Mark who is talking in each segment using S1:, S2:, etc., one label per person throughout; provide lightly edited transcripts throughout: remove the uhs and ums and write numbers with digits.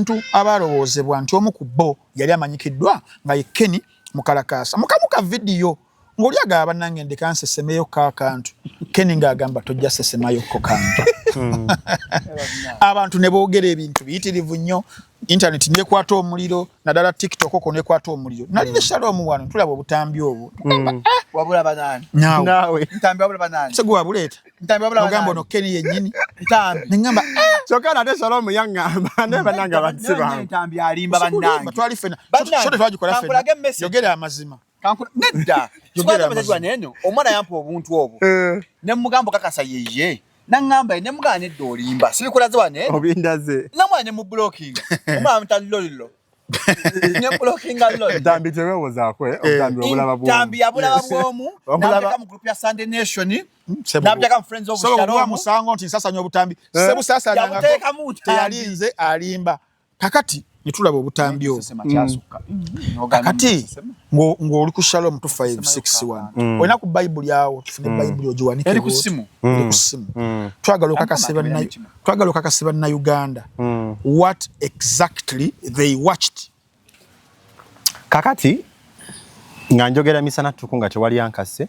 S1: Ntu abalowozebwa nti omu ku bo yali amanyikiddwa nga ye Kenny Mukalakasa. Mukamuka video ng'oli agamba nange ndeka nsesemeyo kakantu. Kenny ng'agamba tojja sesemayo ko kantu. Abantu ne boogera ebintu biyitirivu nnyo. Internet nekwata omuliro naddala TikTok ko nekwata omuliro. Nali ne Shalom wano tulaba obutambi obwo.
S2: Wabula banani?
S1: Nawe.
S2: Ntambi wabula banani?
S1: Segu wabuleta.
S2: Ntambi wabula banani?
S1: Ogamba no Kenny yennyini.
S2: Ntambi.
S1: Ngamba
S3: Chokana ate Shalom yangamba ne bananga batsiba.
S2: Ntambi alimba banani.
S1: Batwali fena. Sote twagikola fena. Yogera amazima.
S2: Kankula nedda. Yogera amazima neno. Omwana yampa obuntu obwo. Ne mugambo kakasa yeye. Nangamba ne mugane nedda olimba. Sibikulaze wane.
S3: Obindaze.
S2: Namwana ne mu blocking. Omwana mtalolilo. Ne blocking allo.
S3: Ntambi tewewoza kwe. Ntambi obulaba bwo.
S2: Ntambi abulaba bwomu. Nabeka mu group ya Sunday Nation. Nabeka mu Friends of Shalom.
S1: So musango nti sasa nyo butambi. Sebu sasa nanga. Teyalinze alimba. Kakati nitulaba obutambi obwo. Kakati ng'oli ku Shalom 2561. Olina ku Bible yawo tufune Bible ogiwanike.
S2: Eri ku simu.
S1: Twagala okakasiba na Uganda. What exactly they watched.
S3: Kakati nga njogera misana tukunga tewali yankase.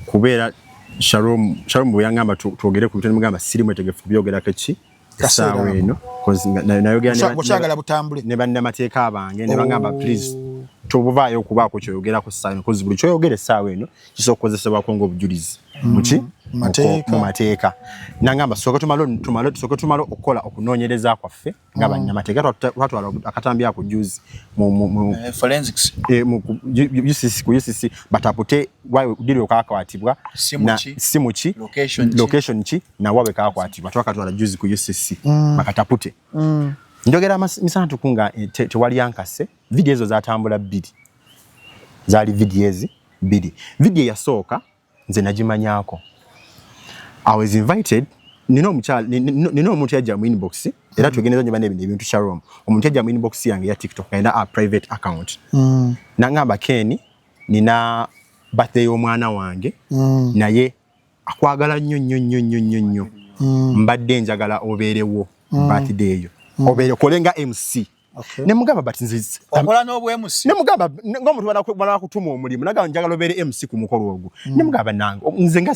S3: Kubeera Shalom bwe yangamba twogere ku bitone mugamba siri mwetegefu kubyogera keki. Sawa eno
S1: nayogera butambule
S3: ne banna mateeka abange ne bangamba please tobuvaayo okubaako kyoyogera ku ssaawa kozi buli kyoyogere essaawa eno kisobola okukozesebwako ng'obujulizi mu mateeka nangamba soke tumale okukola okunoonyereza kwaffe nga bannamateeka twatwala akatambi ako juzi mu
S2: forensics
S3: ku UCC batapute diri okakwatibwa na simu ki location ki na wabe kakwatibwa twakatwala juzi ku UCC bakatapute njogera misana tukunga tewali yankase video ezo zatambula bbiri zali videos bbiri video yasooka nze najimanyako I was invited nino omuntu yajja mu inbox era tugeneza nyo bane ebintu Shalom omuntu yajja mu inbox yange ya TikTok ina a private account nangamba Kenny nina birthday y'omwana wange naye akwagala nnyo mbadde njagala obeerewo birthday eyo obeere kolenga MC ne mugamba batinzizi
S2: okola n'obwe MC
S3: ne mugamba ng'omuntu bala kutuma omulimu nagamba njagala obeere MC ku mukolo ogwo ne mugamba nange nze nga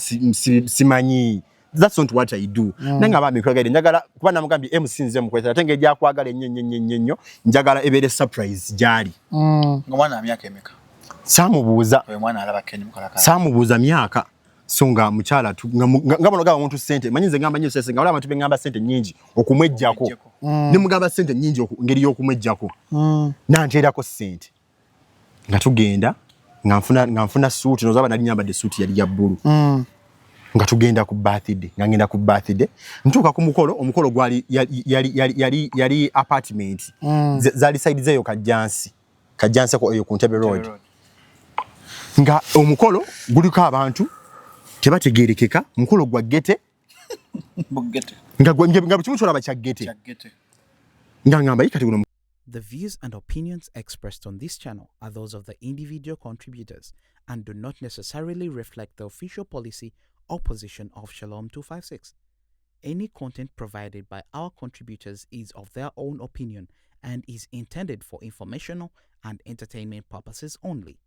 S3: simanyi that's not what I do nangaba mikwagade njagala kuba namugambye MC nze mukweta atenge ejja kwagala ennyo njagala ebeere surprise jali
S2: ngomwana myaka emeka
S3: samubuuza
S2: oyo mwana alaba Kenny Mukalakasa
S3: samubuuza myaka songa mukyala ngabo ngaba omuntu sente manyinze ngamba nnyo sente ngala abantu bengamba sente nyingi okumwejjako ne mugamba sente nyingi ngeri y'okumwejjako nanteerako sente nga tugenda nga nfuna suuti nozaba nali nyambadde suuti yali ya bbulu nga tugenda ku birthday nga ngenda ku birthday ntuuka ku omukolo gwali yali apartment zali side zeyo kajjansi ko eyo ku Ntebe Road nga omukolo guliko abantu tebategerekeka mukolo gwa gete nga bikimukyolaba kya gete nga ngamba yikati guno.
S4: The views and opinions expressed on this channel are those of the individual contributors and do not necessarily reflect the official policy or position of Shalom 256. Any content provided by our contributors is of their own opinion and is intended for informational and entertainment purposes only.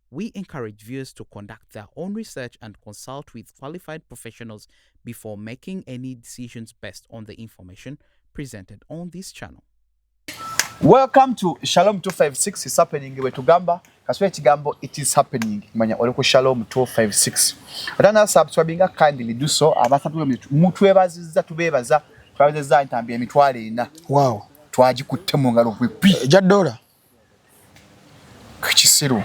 S4: We encourage viewers to conduct their own research and consult with qualified professionals before making any decisions based on the information presented on this channel.
S2: Welcome to Shalom 256 is happening we tugamba kaswe kigambo it is happening manya oli ku Shalom 256 atana subscribinga kindly do so abasatu mutwebaziza tubebaza twabeza ntambi emitwale ina
S1: wow
S2: twagikutte mu ngalo kwipi
S1: $1
S2: kisiru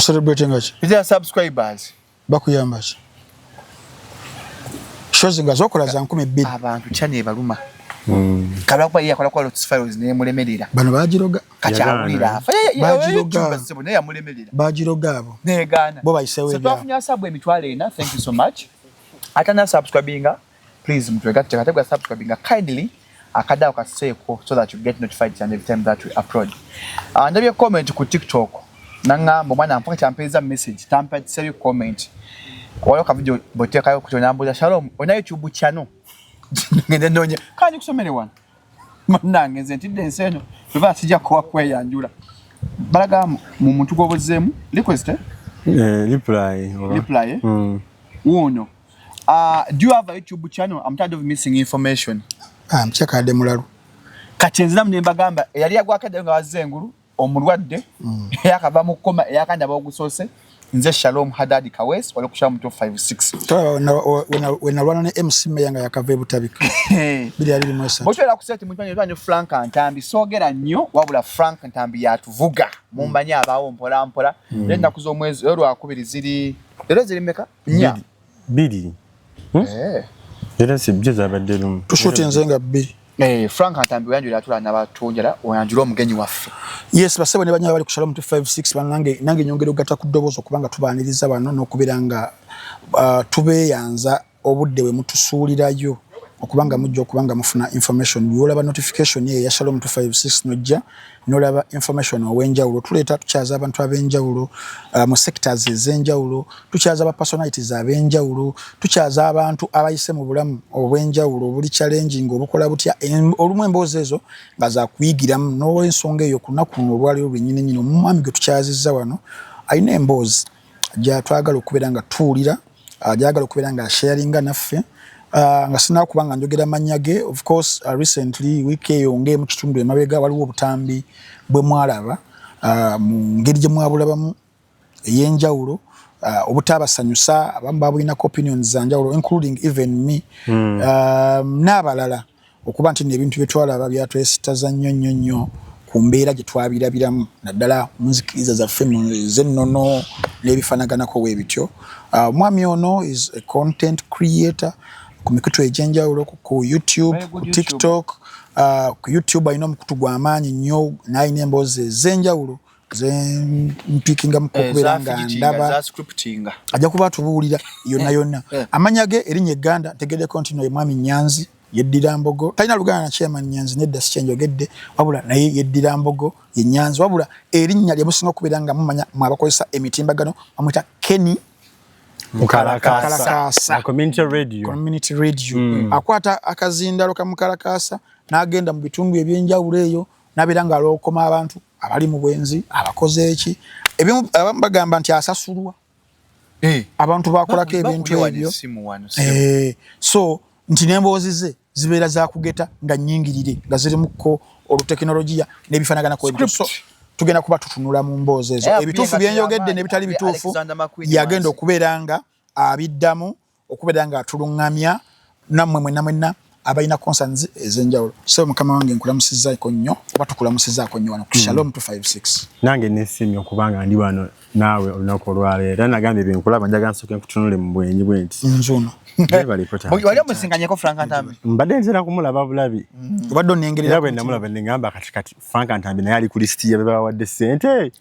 S1: celebrating achi
S2: ita subscribers
S1: bakuyamba achi shows ngazokola za 12
S2: abantu chane baluma kala kwa yakola kwa Lotus Files ne mulemerera
S1: bano bajiroga
S2: kachawulira bajiroga sebo ne yamulemerera
S1: bajiroga abo
S2: ne gana
S1: bo bayisewe
S2: bya twafunya sabu emitwale ina thank you so much atana subscribinga please mtweka tekategwa subscribinga kindly akada okaseko so that you get notified every time that we upload ndabye comment ku TikTok nanga mbona mpaka champeza message tampa tsebi comment wala ka video boteka yo kutonambuza Shalom ona YouTube channel ngende ndonye kanyi kusomere wana Manange nze ntidde enseno tuba sijja kuwa kweyanjula balaga mu muntu gwobuzeemu request reply uno do you have a YouTube channel? I'm tired of missing information.
S1: Mchakade mulalu
S2: kati nzina mnembagamba yali yagwakadde nga wazengulu omulwadde yakava mu koma yakanda bagusose nze Shalom Hadadi Kawes wali kusha mu 256
S1: wena lwana ne MC Mayanga yakave butabika bili ali mwesa
S2: bochera kuseti mutanye lwana Frank Ntambi sogera nnyo wabula Frank Ntambi yatuvuga mumbanya abawo mpola mpola lenda kuzo mwezi ero akubiri ziri lero ziri meka nya
S3: bidi lero sibjeza abadelu
S1: tushote nzenga bili
S2: Frank Ntambi yanjula atula nabatunjala oyanjula omugenyi waffe.
S1: Yes basebo ne banyaba bali ku Shalom 256 nange nyongero gata ku dobozo kubanga tubaniriza bano nokubiranga tubeyanza obudde we mutusuulirayo okubanga mujjo okubanga mufuna information yolaba notification ye ya Shalom 256 nojja nolaba information owenjawulo tuleta tukyaza abantu abenjawulo mu sectors ezenjawulo tukyaza aba personalities abenjawulo tukyaza abantu abayise mu bulamu obwenjawulo buli challenging obukola butya olumu emboozi ezo baza kuyigiramu n'olwensonga eyo kunaku olwaliro lwennyini nyino omwami gwe tukyazizza wano ayina emboozi ajja twagala okubeera nga tuwulira ajagala okubeera nga sharinga naffe nga sina kubanga njogera manyage of course recently week yonge mu kitundu emabega waliwo obutambi bwe mwalaba mu ngeri gye mwabulabamu eyenjawulo obutabasanyusa abamu babulina opinions zanjawulo including even me n'abalala okuba nti n'ebintu bye twalaba byatwesitaza nnyo ku mbeera gye twabirabiramu naddala muzikiriza zaffe zennono n'ebifanaganako weebityo mwami ono is a content creator ku mikutu egyenjawulo ku YouTube, ku TikTok, ku YouTube ayina omukutu gw'amaanyi nnyo n'ayina emboozi ez'enjawulo zempikinga mu kubeera nga ndaba ajja kuba atubuulira yonna amanya ge erinnya egganda ntegeddeko nti no ye mwami Nyanzi yeddira Mbogo talina luganda na chairman Nyanzi nedda si kyenjogedde wabula naye yeddira Mbogo ye Nyanzi wabula erinnya lye musinga okubeera nga mumanya mwabakozesa emitimbagano bamwita Kenny
S3: Mukarakasa community radio
S1: akwata akazindalo ka Mukarakasa n'agenda mu bitundu ebyenjawulo eyo n'abeera nga alokoma abantu abali mu bwenzi abakoze eki ebimu bagamba nti asasulwa abantu bakolako ebintu ebyo so nti n'emboozi ze zibeera za kugeta nga nnyingirire nga zirimuko olutekinologiya n'ebifanagana ku ebyo so tugenda kuba tutunula mu mboozi ezo ebituufu byenjogedde n'ebitali bituufu yagenda okubeera nga abiddamu okubeera nga atuluŋŋamya nammwe mwenna abalina concerns ezenjawulo so mukama wange nkulamusizaako nnyo oba tukulamusizaako nnyo wano ku Shalom 256
S3: nange nesimye okubanga ndi wano naawe olunaku olwaleero era nagambye byenkulaba njagala nsooke nkutunule mu bwenyi bwenti
S1: nzuno
S2: wali omusinganyeko Frank Ntambi
S3: mbadde nzira kumulaba bulabi
S1: obadde onengerera
S3: bwe namulaba nengamba kati Frank Ntambi naye ali ku listi yabawadde ssente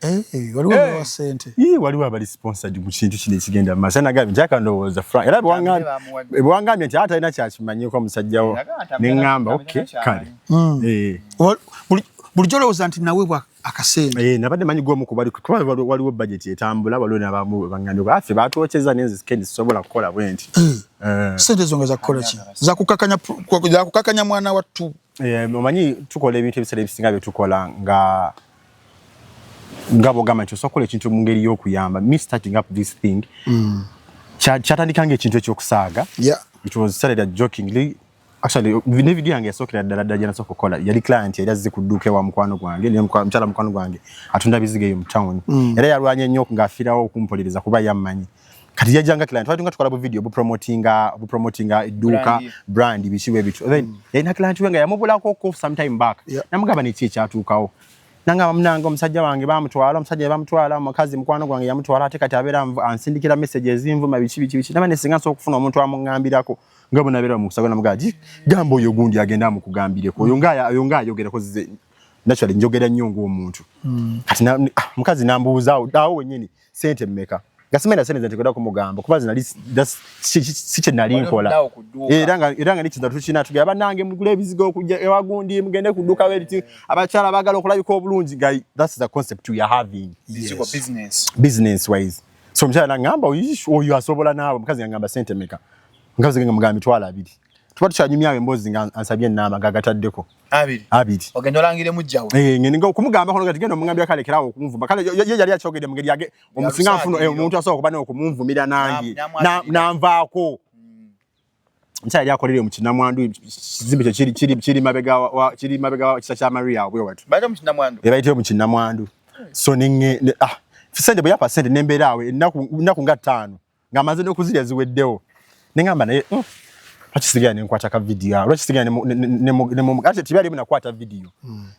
S1: waliwo bawa ssente
S3: waliwo abali sponsored mu kintu kino ekigenda mu maaso nagambye nkyaka ndowooza Frank era bwangambye nti atalina kyakimanyiko omusajjawo neŋŋamba okay kale
S1: bulijjo olowooza nti naweebwa akasente
S3: nabadde manyi gwomu kuba waliwo budget etambula waliwo nabamu bangambye affe batwokyeza nenze sikendi sisobola kukola bwenti
S1: sente zonge zakukola ki zakukakanya mwana wattu
S3: omanyi tukola ebintu ebiseera ebisinga byetukola nga bwogamba nti osobola ekintu mu ngeri y'okuyamba me starting up this thing kyatandikanga ekintu ekyokusaaga it was started jokingly actually ne video yange yasokera ddala jana sokokola yali client yali azze kudduka wa mukwano gwange ne mchala mukwano gwange atunda bizige yo mu town era yalwanye nnyo ngafirawo okumpoliriza kuba yammanyi kati yajanga client watunga tukola bu video bu promotinga eduka brand bishiwe bitu then yina client wenga yamubulako ko sometime back namugaba ni chi kyatukawo nanga mnanga omusajja wange bamutwala mukazi mukwano gwange yamutwala ate kati abera ansindikira messages envuma bichi namane singa so okufuna omuntu amungambirako ngabo nabera mu kusagana mugaji gambo yo gundi agenda mu kugambireko oyo nga ayogera ko zize naturally njogera nnyo omuntu kati mukazi nambuuza awo wenyini sente mmeka gasemenda sente ntekwenda kumugamba kubazi nali siche nali nkola era nga nikiza tukina tugaba nange mugule ebizigo okujja ewagundi mugende kuduka weriti abachala bagala okulabika obulungi guy that's the concept we are having business wise so mchala ngamba oyo asobola nawe mukazi ngamba sente mmeka ngazi ngamba mitwala abiri tuba tukyanyumya emboozi nga ansabye enamba ng'agataddeko. Abiri.
S2: Ogenda olangire mujjawo.
S3: Ngenda kumugamba kono gati genda omugambira kale kerawo okumuvuma. Kale ye yali akyogedde mu ngeri yage omusinga nfuno omuntu asobola okuba n'okumuvumira nange. Nanvaako. Nkyali akolere mu Kinamwandu kizimbe kiri mabega wa kisa kya Maria obwe watu.
S2: Bayita mu Kinamwandu.
S3: Bayita mu Kinamwandu. So sente bwe yapa sente nembeera awe ennaku nga 5 ng'amaze n'okuzirya ziweddewo. Nengamba naye Lwakisigaye ne nkwata ka video. Lwakisigaye ne ate tibali bina kwata video.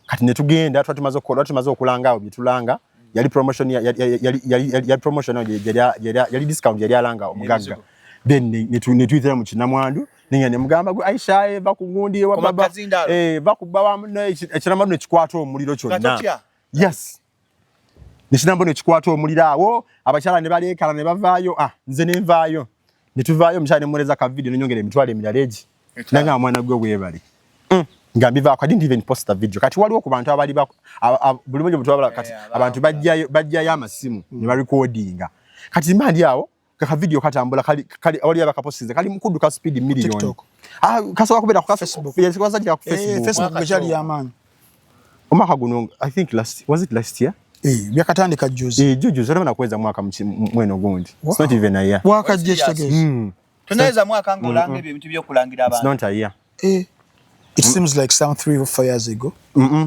S3: Kati ne tugenda tumaze okulanga awo bitulanga. Yali promotion yali promotion yali discount yali alanga omugagga. Then ne tuyitira mu Kinamwandu ninga ne mugamba gwe Aisha bakugundi wa baba bakuba wa Kinamwandu ne kikwata omuliro kyonna. Yes. Ne Kinamwandu ne kikwata omuliro awo abakyala ne balekala ne bavaayo nze ne nvaayo. Nituvaayo mshane mweleza ka video ninyongere mitwale emiraleji nanga mwana gwe webali ngambiva I didn't even post the video kati waliwo ku bantu abali buli mmoja mutwala kati abantu bajja ya masimu ne ba recordinga kati mbandi yawo ka video katambula kali wali abakapostinze kali mukudu ka speed million kasoka kubera ku Facebook yasikoza ku Facebook
S1: gachali yamani
S3: omaka guno I think was it last year
S1: byakatandika juzi
S3: juzi na kweza mwaka mweno gundi it's not even a year
S1: mwaka jeshtegezi
S2: tunaweza mwaka ngolanga ebintu byokulangira abantu
S3: it's not a year
S1: it seems like some 3 or 4 years ago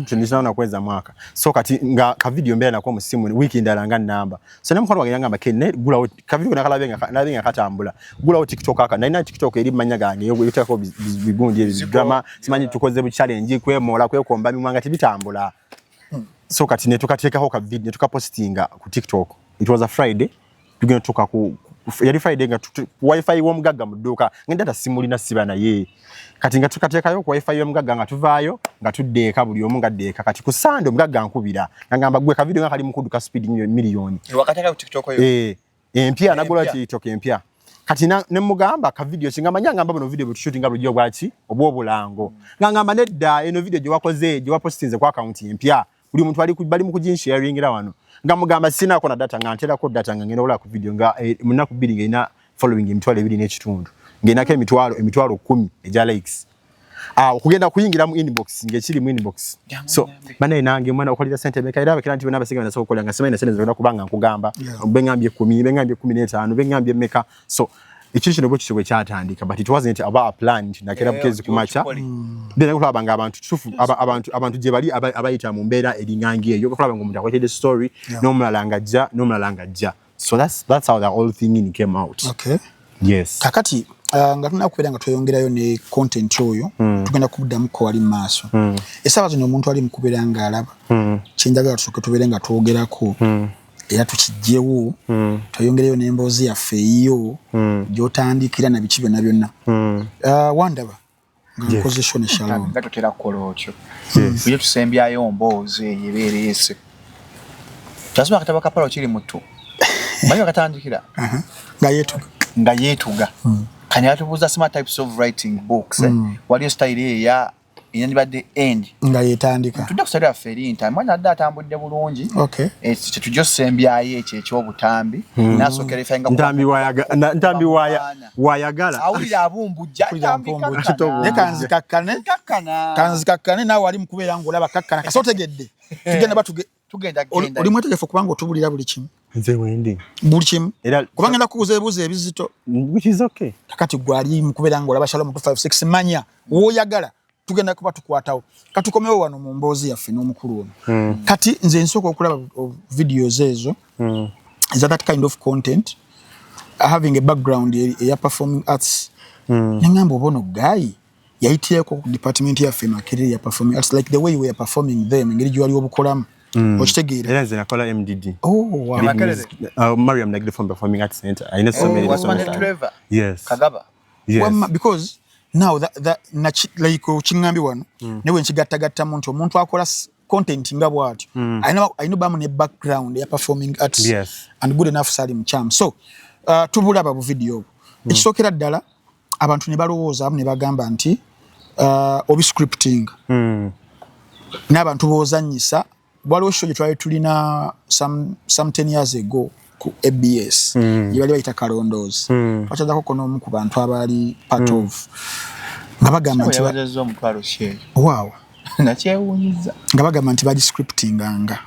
S3: tunishana na kweza mwaka so kati nga ka video mbele na kwa musimu wiki ndalanga namba so namukoro wagenda ngamba kenne gula ka video nakala benga katambula gula TikTok aka na TikTok eri manyagange yo yitako bigundi drama simanyi tukoze bu challenge kwemola kwekomba mimwanga tibitambula. So kati ne tukateekaho ka video tukapostinga ku TikTok. It was a Friday. Tugenda tuka ku yali Friday nga wifi wo mugagga muduka ngenda tasimuli na siba na ye. Kati nga tukateekayo ku wifi yo mugagga nga tuvaayo nga tuddeeka buli omu nga ddeeka kati ku Sande mugagga nkubira. Ngamba gwe ka video nga kali mukuduka speed million.
S2: Wakateka ku TikTok yo.
S3: Empia nagola TikTok empia. Kati ne mugamba ka video kingamba nyangamba bano video butushootinga bulijjo bwaki obwobulango. Ngamba nedda eno video gye wakoze gye wapostinze ku account empia. Buli muntu bali mu kujinsharingira wano ngamugamba sina ko na data ngantera ko data ngenda ola ku video nga munaku bidding ina following emitwalo 2 n'ekitundu ngena ke emitwalo 10 eja likes okugenda kuyingira mu inbox ngekiri mu inbox so bana nange mwana okolira sente meka irabe kila ntibe nabasiga na sokola nga semaina sente zona kubanga nkugamba bengambye 10 bengambye 15 bengambye meka so ikintu bwo kishwe kyatandika but it wasn't about a plan nakera bukezi kumacha then kulabanga abantu je bali abayita mu mbera elingangi eyo kulabanga omuntu akwetede story nomulanga ja so that's how the whole thing came out.
S1: Okay,
S3: yes
S1: kakati nga tunakubera nga tweyongerayo ne content oyo tugenda kubuddamu ko wali maaso esaba zino omuntu ali mukubera nga alaba kinjaga tusoke tubere nga twogerako era tukijjewo tweyongereyo n'emboozi yaffe eyo gy'otandikira na biki byonna byonna wandaba nga nkoze Shone Shalom
S2: nga totera kukola otyo bye tusembyayo mboozi eyebeereese kyasoma akatabo kapalo kiri mutu manyi akatandikira nga yeetuga kani atubuuza smart types of writing books waliyo style eya inandibadde end
S1: nga yetandika
S2: tudde kusali aferi nta mwana adda atambudde bulungi tetujosembyayo ekyo ekyobutambi nasokera ifenga
S3: ntambi wayagala
S2: awulira abumbujja
S1: kanzikakkane nawe wali mukubeera ng'olaba kakkana kasotegedde tugenda oli mwetegefu kubanga otubulira buli kimu
S3: nze wendi
S1: buli kimu kubanga ngenda kubuuza ebibuuzo ebizito
S3: which is okay
S1: kakati gwali mukubeera ng'olaba Shalom 256 manya w'oyagala tugenda kuba tukwatawo katukomewo wano mu mboozi yaffe n'omukulu ono kati nze nsooka okulaba videos ezo is that kind of content having a background ya performing arts nengamba obono guy yayitireko ku department yaffe Makerere ya performing arts like the way we are performing them engeri gyali obukolamu okitegeera
S3: era nze nakola MDD
S2: Makerere
S3: Mariam Nagide from Performing Arts Center ayina somero yes
S2: Kagaba
S1: because now that like chingambi wano newe nchigattagatta omuntu akola content nga bwatyo ayino bamu ne background ya performing arts and good enough sali mcham so tubulaba bu video ekisokera ddala abantu ne balowooza ne bagamba nti obi scripting n'abantu bozanyisa waliwo show twali tulina some 10 years ago ku ABS yali bayita Kalondozi twachadako kono mu ku bantu abali part of nga bagamba nti
S2: yabazazo omutwalo sheeyo
S1: wow
S2: nakyewunyiza
S1: nga bagamba nti bagi scriptinganga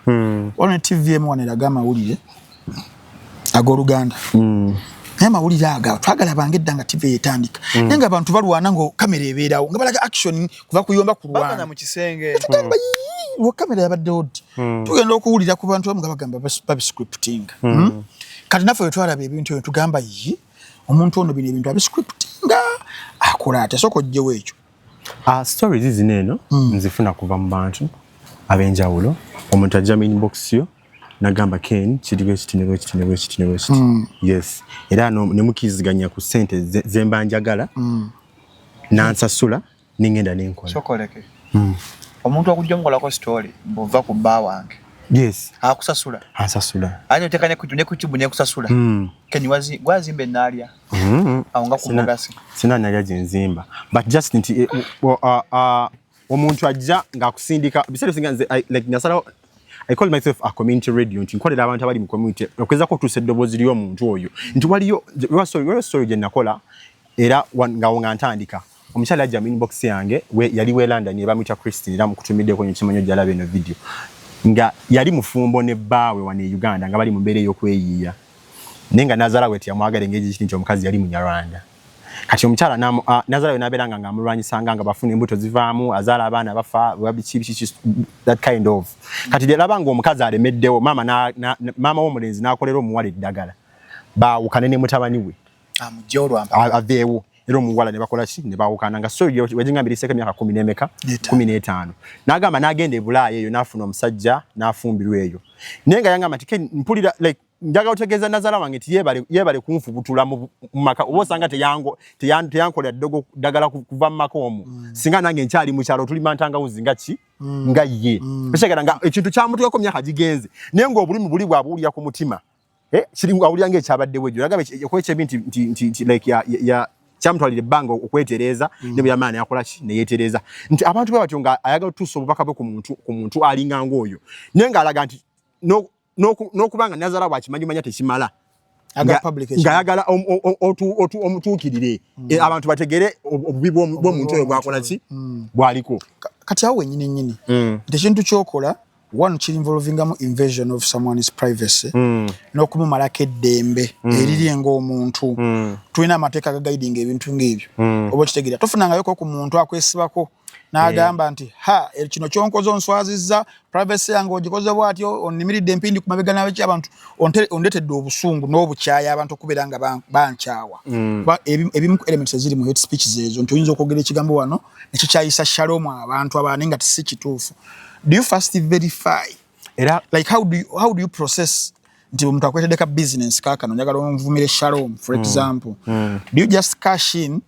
S1: ono TV emu waneraga amawulire ag'Oluganda naye amawulire aga twagala bange eddanga TV yetandika naye nga abantu balwana ngo kamera ebeerawo nga balaga action kuva kuyomba ku lwana
S2: bakana mu kisenge
S1: tugamba wo kamera yabadde odi tugenda okuwulira ku bantu nga bagamba babi scripting kati naffe twalaba ebintu tugamba yi omuntu ono bino ebintu abi scriptinga akola ate soko jjewo ekyo
S3: stories zino eno nzifuna kuva mu bantu ab'enjawulo omuntu ajja mu inbox yo nagamba Ken kiriwe kitine yes era ne mukiziganya ku sente zemba njagala nansasula ningenda nenkola
S2: sokoleke omuntu okujja mukolako story mbova ku bba wange
S3: yes
S2: akusasula
S3: asasula
S2: anyo tekanye kutune ku kibu ne kusasula Ken wazimbe nalya aunga kumugasi
S3: sina nalya jinzimba but just nti omuntu ajja ngakusindika bisere singa like nasala I call myself a community radio nti nkolera abantu abali mu community okweza ko tuse dobozi lyo omuntu oyo nti waliyo story je nakola era nga ntandika omukyala ajja mu inbox yange yali we London eba mucha Christine era mukutumidde ko nyikimanyo jala beno video nga yali mufumbo ne bawe wane Uganda nga bali mu mbere y'okweyiya nenga nazala weti yamwagala engezi kintu omukazi yali mu Nyarwanda kati omukyala nazala naberanga nga amulwanyisanga nga bafuna embuto zivaamu azala abaana bafa wabikibichi that kind of kati labanga omukazi alemeddewo mama w'omulenzi nakolera omuwala eddagala baawukane ne mutabani we
S2: amujolwa
S3: aveewo era omuwala ne bakola ki ne baawukana nga so wejingambira iseka myaka 10 n'emeka 15 nagamba nagenda ebulaaya eyo nafuna omusajja nafumbirwa eyo nenga yangamba ati mpulira like njaga otegeza nazala wange ti yebale kunfubutula mu maka obosanga teyankola dogo dagala kuva mu maka omu singa nange nkyali mu kyalo tuli mantanga uzinga ki nga ye bishagala nga ekintu kya mutu yako myaka gigenze nengo obulimi buli bwabulya ku mutima kiri ngawulya nge kyabadde wejo nagabe okweche binti like ya chamtwalire bango okwetereza ne byamana yakola ki ne yetereza nti abantu bwatyo nga ayaga tuso obubaka bwe ku muntu alinga ngoyo nenga alaga nti nokubanga nazala bwakimanyumanya tekimala nga yagala omutuukirire abantu bategere obubi bw'omuntu oyo bwakola ki bwaliko
S1: kati awo nyini ekintu kyokola one kiri involvingamu invasion of someone's privacy n'okumumalako eddembe eriri ng'omuntu tulina amateeka agaguiding ebintu ng'ebyo oba okitegeera tofunangayoko ku muntu akwesibako n'agamba nti kino kyonkoze onswazizza privacy yange ogikoze bw'atyo onnimiridde empindi ku mabega n'abeki abantu ondetedde obusungu n'obukyaya abantu okubeera nga bankyawa ebimu ku elements eziri mu hate speeches ezo nti oyinza okwogera ekigambo wano nekyo kyayisa shalom abantu abaani nga tisi kituufu. Do you first verify? Like how do you process nti omuntu akwetedde business kakano njagala onvumire shalom for example do you just cash in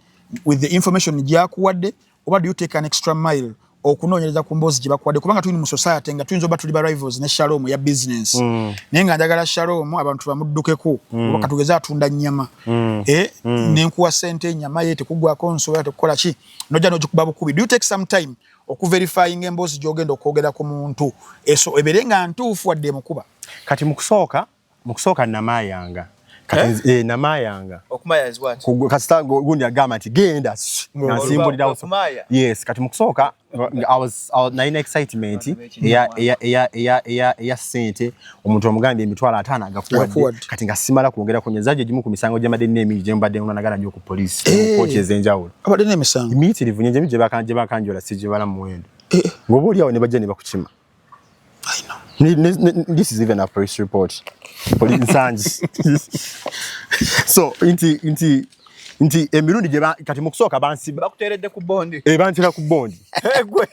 S1: with the information gyakuwadde oba do you take an extra mile okunoonyereza ku mboozi gye bakuwadde kubanga tuli mu society nga tuyinza oba tuli ba rivals ne shalom ya business naye nga njagala shalom abantu bamuddukeko oba katugeze atunda nnyama nenkuwa sente ennyama ye tekugwako nsobola tekukola ki nojja n'ogikuba bukubi. Do you take some time okuverifying emboozi gy'ogenda okwogera ku muntu eso ebere nga ntuufu wadde mukuba
S3: kati mukusooka namayanga kati namayanga
S2: okumaya is what
S3: kasita gundi agamba nti genda nasimbulira yes kati mukusooka I was nine excitement ya sente omuntu omugambye emitwalo 5 agakuwadde kati nga simala kwongera kunyezaje gimu ku misango gy'amadde n'emiri gye mbadde nagala nnyo ku police kochi ezenjawulo
S1: abadde n'emisango
S3: immediately vunye gye bakanjola sije bala muwendo ngobuli awo ne bajja ne bakukima.
S1: I know.
S3: This is even a police report. Police Sands. So inti emirundi gye kati mukusooka bansiba
S2: bakuteredde ku bondi
S3: bantera ku bondi
S2: egwe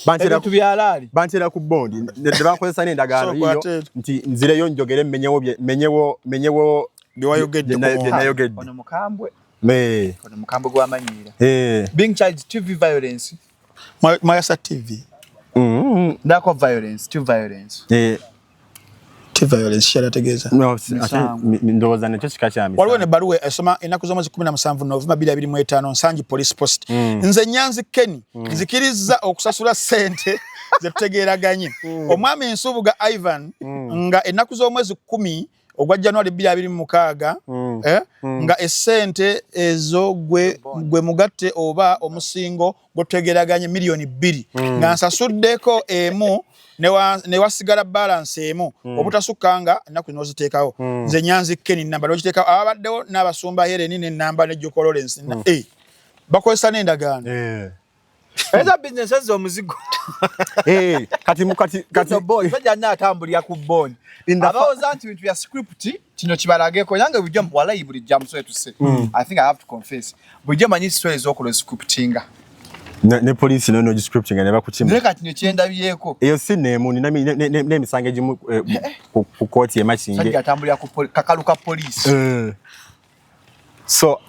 S3: bantera
S2: ku byalali
S3: bantera ku bondi ne bakozesa n'endagaano yiyo nti nzireyo njogere menyewo
S1: byewayogedde
S3: nayogedde
S2: ono mukambwe
S3: ono
S2: mukambwe gw'amanyira being charged TV violence
S1: Mayasa TV
S2: lack of violence to violence
S1: violence shara tegeza
S3: no ndoza ne chika kyami
S1: waliwo ne baruwe esoma enaku z'omwezi 17 November 2025 Nsangi Police Post nze Nyanzi Ken nzikiriza okusasula sente zetutegeraganye omwami Nsubuga Ivan nga enaku z'omwezi 10 ogwa January 2026 nga essente ezo gwe mugatte oba omusingo gotegeraganye milioni 2 nga nsasuddeko emu ne wasigala balance emu obutasukanga naku noziteekawo nze Nyanzi Ken namba logiteekawo abaddewo n'abasumba Helen ne namba ne Joko Lawrence bakozesa n'endagaano
S2: eza business ezo muzigo kati boy baja na atambulya ku bond abawoza nti bintu ya script kino kibalageko yange bujja walayi buli jamuso etuse I think I have to confess bujja manyi stories zokolo scriptinga
S3: ne police no scripting ne bakuchimba
S2: ndeka kino kyenda byeko
S3: eyo sinemu ne misange jimu ku court ye machinge
S2: sajja atambulya ku kakaluka police
S3: so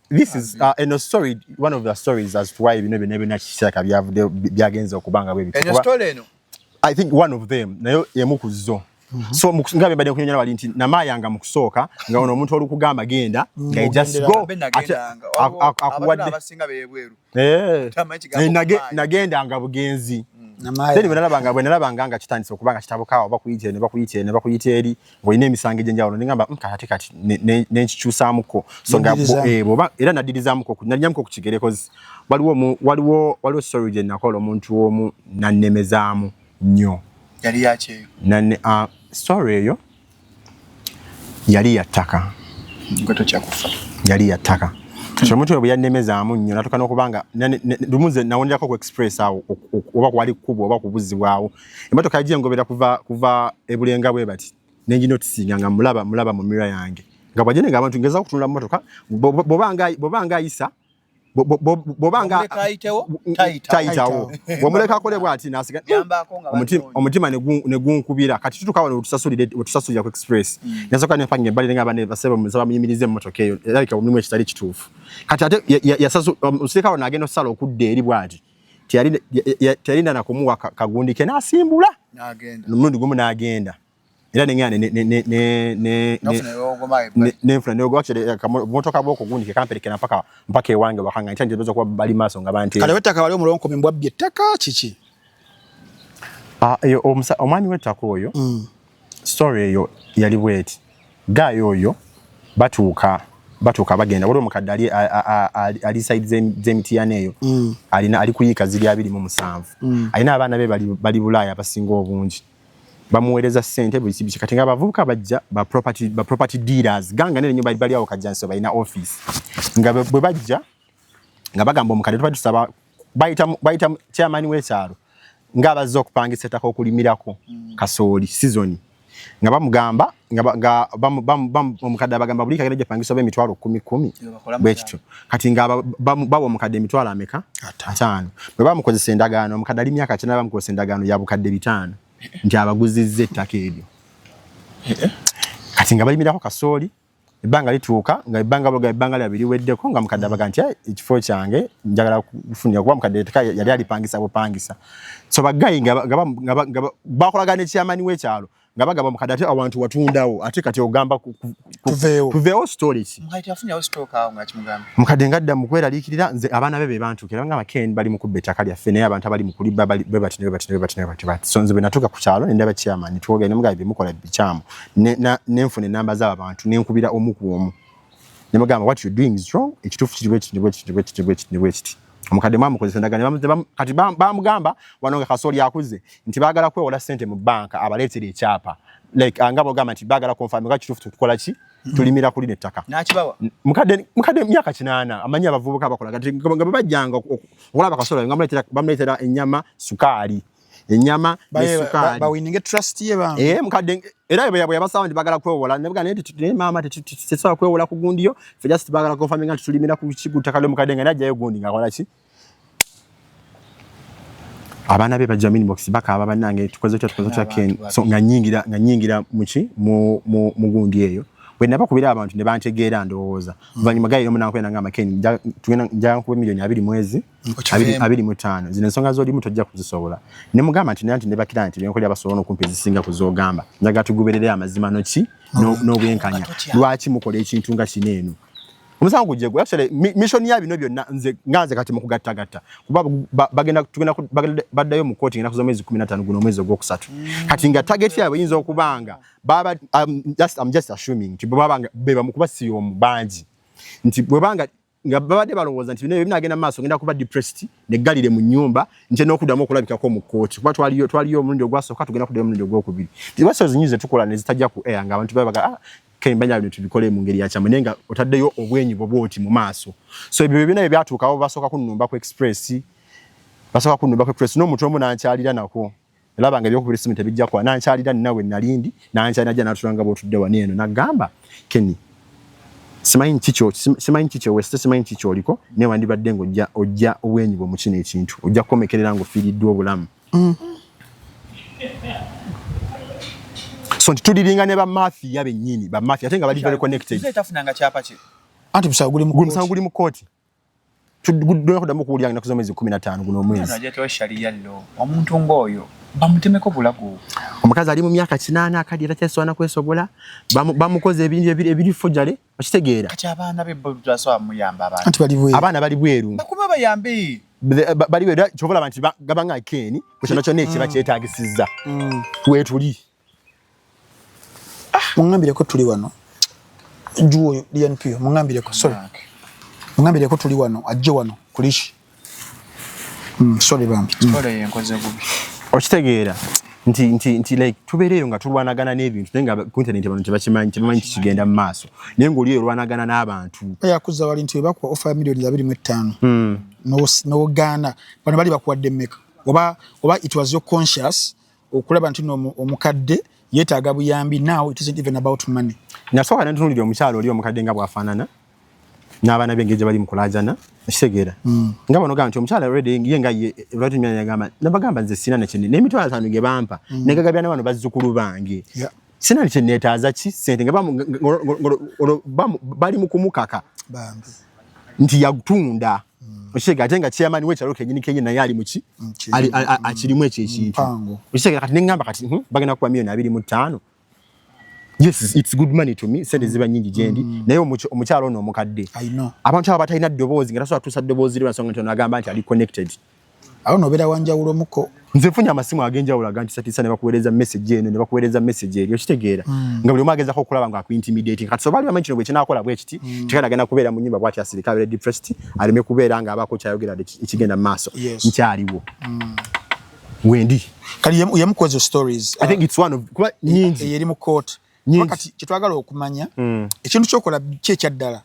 S3: this is a story, one of the stories as to why you never nachishaka byagenza okubanga bwe
S2: bitu. Story eno.
S3: I think one of them nayo yemukuzo. So ngabe bade kunyanya wali nti namayanga mukusooka nga ono omuntu olukugamba genda nga just go akuwadde
S2: abasinga bebweru.
S3: Nagenda nga bugenzi. Teri bwenalabanga nga kitandise okubanga kitabukawo oba bakuyite eri ng'olina emisango egy'enjawulo ningamba kati nenkikyusaamuko so nga bwoba era naddirizamuko nalyamuko ku kigere kozi waliwo story gye nakola omuntu omu nannemezaamu nnyo
S2: yali yakyeyo
S3: story eyo yali yattaka
S2: ngoto kyakufa
S3: yali yattaka Chomuto bwe yannemezaamu nnyo natuka n'okubanga lumuze nawonderako ku express awo oba kwali kubwa oba kubuzibwawo emotoka yagiye ngobera kuva ebulenga bwe bati nengi notisinga nga mulaba mu mirror yange nga bwajene nga abantu ngeza okutunula motoka bobanga ayisa bobanga taitawo bomuleka akole bwati nasiga omutima ne gunkubira kati tutukawa otusasulira ku express nasoka ne pange bali nga bane baseba muzaba muyimirize mu motoka eyo like omumwe kitali kituufu kati ate yasasu usikawa nagenda sala okudde eri bwati tiyalinda nakumuwa kagundike nasimbula nagenda n'omundi gumu nagenda era nengane nefuna nego actually motoka boko gundike kampelekena mpaka ewange wakanga ntanje doza kuba bali maso ngabante
S1: kale wetaka bali omulonko mbwabye taka chichi
S3: eyo omwami wetako oyo story eyo yali bweti gayo oyo batuuka bagenda wali omukadde ali side zemitiane eyo ali kuyika zili 27 alina abaana be bali Bulaya abasinga obungi bamuwereza sente buli kati nga abavubuka bajja ba property dealers ganga ne nyumba bali awo kajjanso balina office nga bwe bajja nga bagamba omukadde tubatusaba bayita chairman w'ekyalo nga abazza okupangisa ettaka okulimirako kasooli season nga bamugamba nga omukadde abagamba buli kagenda gyapangisa emitwalo 10 bwekityo kati nga bawa omukadde emitwalo ameka 5 bwe bamukozesa endagaano omukadde ali myaka 9 bamukozesa endagaano ya bukadde 5 nti abaguzizza ettaka eryo kati nga balimirako kasooli ebbanga lituuka nga ebbanga lya biriweddeko nga mukadde abaga nti ekifo kyange njagala kufunira kuba mukadde ettaka yali alipangisa bupangisa so bagayi nga bakolagana ekyamani w'ekyalo nga bagamba mukadde ate awantu watundawo ate kati ogamba tuveewo storage mukadde ngadda mu kweraliikirira nze abaana be bantukira nga Ken bali mu kubba ettaka lyaffe naye abantu abali mu kuliba bwe bati so nze bwe natuuka ku kyalo ne ndaba chairman twogera ne mugabe bimukola bikyamu nenfuna enamba z'abo abantu nenkubira omu ku omu ne mugamba what you doing is wrong ekituufu kiri bwekiti omukadde mwamukozesa endagaano kati bamugamba wano nga kasooli akuze nti baagala kwewola ssente mu banka abaleetera ekyapa like nga bogamba nti baagala confirm nga kituufu tukola ki tulimira kulina ettaka mukadde myaka 8 amanyi abavubuka bakola kati nga bajjanga okulaba kasooli nga bamuleetera ennyama sukaali enyama nesukali
S1: bawininge trust ye ba
S3: mukadde era bwe yabasawa ndi bagala kwewola ne bugana ne mama tetsawa kwewola ku gundiyo fe just bagala ko family nga tulimira ku kigutaka le mukadde nga najja gundi nga kola ki abana be bajja mini box baka aba banange tukoze Ken so nga nyingira muki mu gundi eyo bwe nabakubira abantu ne bantegeera ndowooza vanyuma gayi yomu nakwenda nga Ken tugenda njanga ku milioni 2 mwezi 25 zine nsonga zodi muto jja kuzisobola ne mugamba nti nanti ne bakira nti byenkolya basobola okumpa zisinga kuzogamba njaga tugoberere amazima noki n'obwenkanya lwaki mukola ekintu nga kineeno Omusango gujegwa actually mission ya bino byonna nganze kati mu kugattagatta kuba bagenda baddayo mu court ngina kuzomezi 15 guno mwezi ogwokusatu kati nga target yabwe yinza okubanga baba I'm just assuming tibabanga beba mukuba siyo mubanji nti bwebanga nga babade balowooza nti bino binagenda maaso ngenda kuba depressed ne galire mu nyumba nje n'okuddamu okulabikako mu court kuba twaliyo omulundi ogwasooka tugenda kuddayo omulundi ogwokubiri tibaso zinyize tukola ne zitajja ku air nga abantu babaga kembanya bintu bikole mu ngeri ya kyama nenga otaddeyo obwenyi boboti mu maaso so ebyo bina ebyatuukawo basooka kunumba ku express n'omuntu omu nankyalira nako elabanga ebyokubiri simu tebijja kwa nankyalira nawe nalindi nankyalira najja natulanga bwotudde wano eno nagamba Kenny simanyi kicho weste simanyi kicho oliko ne wandibadde ngo ojja obwenyi bwo mu kino ekintu ojja kukomekerera ngo fiiriddwa obulamu so tudiringa ne ba mafia bennyini ba mafia atenga bali very connected
S2: tafunanga kyapa ki
S3: anti musaguli mu court tuddo kudamu kuulya na kuzomezi 15 guno mwezi
S2: najeto sharia lo omuntu ngoyo bamutemeko bulago
S3: omukazi ali mu myaka 8 akadira kyeswana kwesobola bamukoze ebintu ebirifojale bakitegeera
S2: kati abaana bebulutaso amuyamba abantu
S1: anti
S3: abaana bali bweru
S2: bakuba bayambi
S3: bali bweru chobola abantu gabanga Keni kushano kyone ekiba kyetagisiza twetuli
S1: mungambire ko tuli wano juo DNP mungambire ko sorry mungambire ko tuli wano ajje wano kulishi sorry bambi
S2: sorry yenkoze gubi
S3: okitegeera nti like tubereyo nga tulwanagana n'ebintu nenga ku internet abantu tebakimanyi kigenda mu maaso naye ng'oliyo olwanagana n'abantu
S1: yakuza wali nti bakwa offer million 25 no Ghana bano bali bakuwadde mmeka oba it was your conscious okulaba nti omukadde yetaaga buyambi now it isn't even about money
S3: nasoka nantunulira omukyalo oli omukadde nga bwafaanana n'abaana bengeje bali mukulajana kitegeera nga bano gamba nti omukyala already yenga lwatu myanya gamba nabagamba nze sina nakindi n'emitwalo 5 ge bampa negagabya n'abano bazzukulu bange sina nakindi neetaaza ki sente nga bali mu kumukaka
S1: bambi
S3: nti yagutunda Oshega atenga chairman wekyalo kenyini kenyi na yali muki akirimu ekintu Oshega kati ngamba kati bagenda kuba milioni 25 Yes, it's good money to me. Sente ziba nyingi jendi. Naye omukyalo ono omukadde.
S1: I know.
S3: Abantu aba batalina ddoboozi nga tasobola tusa ddoboozi lwa nsonga ntono agamba nti ali connected.
S1: Awo nobera wanjawulo muko.
S3: Nze funya amasimu agenjawulo aganti satisa ne bakuweereza message eno ne bakuweereza message eri okitegeera. Nga buli omageza ko okulaba nga akuintimidating. Kati sobali bamanyi kino bwe kinaakola bwe kiti. Tekana genda kubeera mu nnyumba bw'ati asirika abeere depressed. Aleme kubeera nga abaako kyayogera ekigenda mu maaso. Nkyaliwo. Wendi.
S1: Kali yamukoze stories.
S3: I think it's one of kuba nyingi.
S1: Yeri mu court. Wakati kitwagala okumanya ekintu kyokola kyekyadala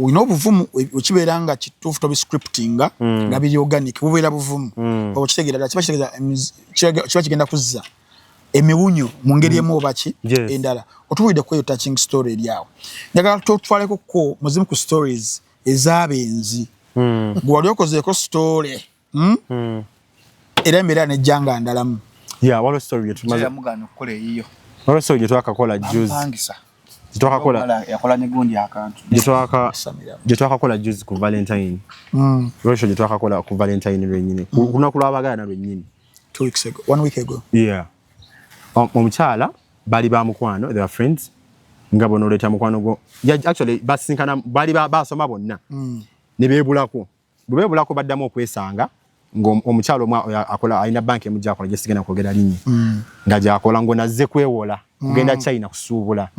S1: olina obuvumu okibeera nga kituufu tobi scriptinga nga biri organic bubeera buvumu okitegeera kiba kigenda kuzza emiwunyo mu ngeri emu oba ki endala otuwulidde ku eyo touching story eryawo njagala tutwaleko ko muzimu ku stories ez'abenzi gwe wali okozeeko story era embeera nejjanga ndalamu
S3: waliwo story yetumaze
S2: mugano okukola eyiyo
S3: Also je twakakola juice. Twakakola
S2: yakola ne gundi akantu.
S3: Je twakakola juice ku Valentine. Rosho je twakakola ku Valentine lwenyine. Kuna kulabagana na lwenyine.
S1: 2 weeks ago, 1 week ago.
S3: Yeah. Omukyala bali ba mukwano, they were friends. Ngabo no leta mukwano go. Actually basinkana bali basoma bonna. Ne bebulako. Bebulako baddamu okwesanga. Omukyalo akola alina banki emujja akola jesigena kwogera linyi ngaja akola ngo nazze kwewola ngenda China kusuubula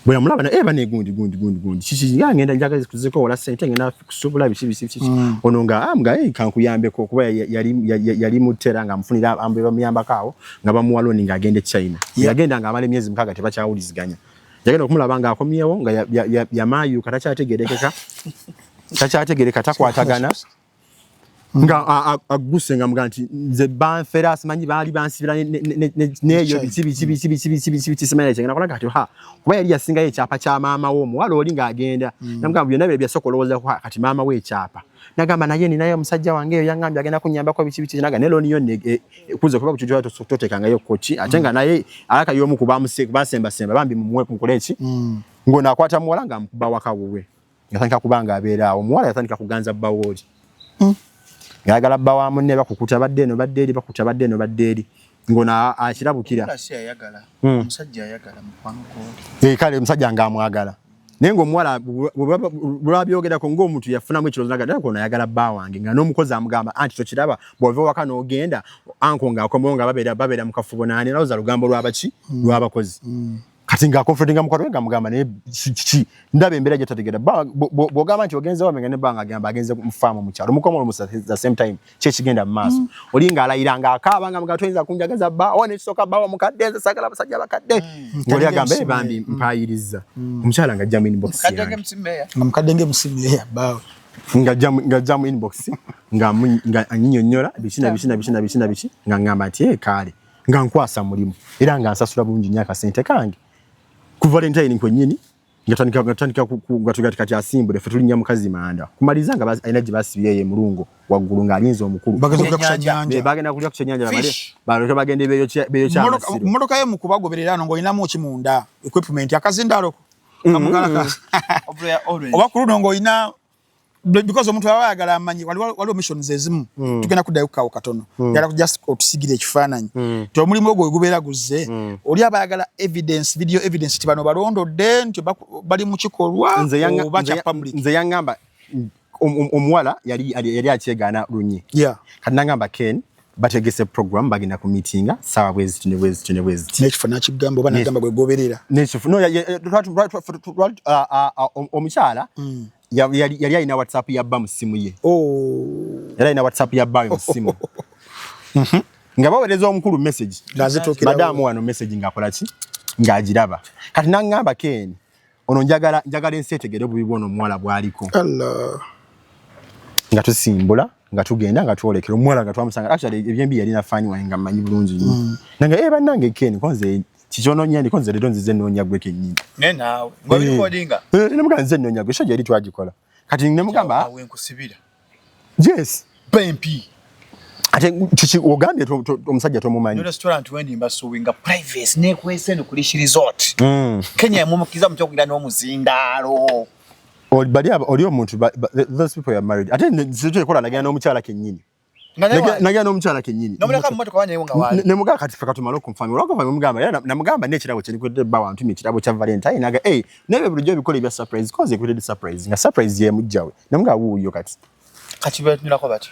S3: bwe mulaba na eba ne gundi chichi ngenda njaga kuziko wala sente ngenda kusuubula bichi ono nga kankuyambeko kuba yali mutera nga mfunira ambe bamuyamba kawo nga bamuwalo ninga agende China yagenda nga amale emyezi 6 tebakyawuliziganya yagenda okumulaba nga akomyewo nga yamayu katachategereka takwatagana nga agusenga mganti nze banfera simanyi bali bansibira neyo bici simanya cyangwa nakola kati kuba yali yasinga yekyapa kya maama wo muwala oli nga agenda namugamba byonna bye byasokoloza kati maama we ekyapa nagamba naye ni naye omusajja wange yo yangambye agenda kunyamba kwa bici naga nelo niyo kuze kuba kuchujwa totekanga yo kochi atenga naye alaka yomu kubasemba bambi mumwe kunkoleki ngona akwata muwala nga mkuba wakawowe yatandika kubanga abeera awo muwala yatandika kuganza bawoli yagala bawa munne bakukuta badde no badde eri ngona akirabukira
S2: yagala omusajja yagala mukwano ko
S3: kale omusajja nga amwagala Nengo mwala bulabyogera ko ng'omuntu yafunamu ekirozo nagadala ko nayagala bba wange nga n'omukozi amugamba anti tokiraba bw'ova waka n'ogenda anko ng'akomawo nga babeera mu kafubo naani nawuza lugambo lw'abaki lw'abakozi kati nga comfortinga mukwano we nga mugamba naye kiki ndaba embeera gyetategeera bw'ogamba nti ogenze wamenga ne bbanga agamba agenze mu faamu mu kyalo omukomo olumu the same time kyekigenda mu maaso oli ng'alayira ng'akaaba nga mugaa toyinza kunjagaza bba owa nekisooka bba wa mukadde nze saagala abasajja abakadde ng'oli agamba bambi mpaayiriza omukyala ng'ajja mu inbox yange
S1: nga mukadde ng'emusimeeya bbaawe
S3: ng'ajja mu inbox nga anyinyonnyola biki nga ngamba nti kaale nga nkwasa mulimu era nga nsasula bulungi nnyo akasente kange ku Valentine kwennyini ngatandika kati asimbule ffe tulinnya mukazi manda kumaliza nga alina gye basibye ye mulungo waggulu ng'alinza omukulu bagenda kulya ku kyennyanja baleke bagenda ebeeyo kyamasiro
S1: mmotoka ye mu kubagoberera ano ng'olinamu okimunda equipment akazindaloko oba ku luno ng'olina because omuntu aba ayagala amanyi waliwo missions ezimu tugenda kuddayo kukawo katono yala just otusigira ekifaananyi ti omulimu ogwo gubeera guzze oli aba ayagala evidence video evidence ti bano balondodde nti bali mu kikolwa oba kya public
S3: nze yaŋŋamba omuwala yali akyegaana lunyi kati naŋŋamba Ken bategese program bagenda ku meetinga sawa bweziti
S1: n'ekifo nakigamba oba nagamba gwe goberera
S3: omukyala yali alina WhatsApp ya bba mu ssimu ye yali alina WhatsApp ya bba mu ssimu nga baweereza omukulu message madaamu wano message ng'akola ki ng'agiraba kati naŋŋamba Ken ono njagala ensi etegere obubi bw'ono omuwala bw'aliko nga tusimbula nga tugenda nga twolekera omuwala nga twamusanga actually ebyembi yalina faani wange nga mmanyi bulungi nnyo nange bannange Ken konze kikyononya ndi konze leero nzize nnoonya gwe kennyini
S2: naawe ng'obikodinga
S3: nemugamba nzize nnoonya gwe shajja yali twagikola kati nemugamba
S2: awe nkusibira
S3: yes
S2: pempi
S3: ate kiki ogambye omusajja tomumanyi
S2: restaurant wendi mbasuwinga privacy nekwese no kulishi resort Kenya yamumukiza mutokira n'omuzindaalo
S3: oli omuntu those people are married ate nzije kola nagenda n'omukyala kennyini nagenda n'omukyala kennyini
S2: nomuleka mmotoka wanyewo nga wali
S3: nemugaa kati feka tumala okumufamira olwakuvamira omugamba namugamba n'ekirabo kye likwedde bba wantumye ekirabo kya Valentine naga nebe bulijjo ebikola ebya surprise koze ekwedde surprise nga surprise yemujjawe namugamba wuuyo kati
S2: betunulako bati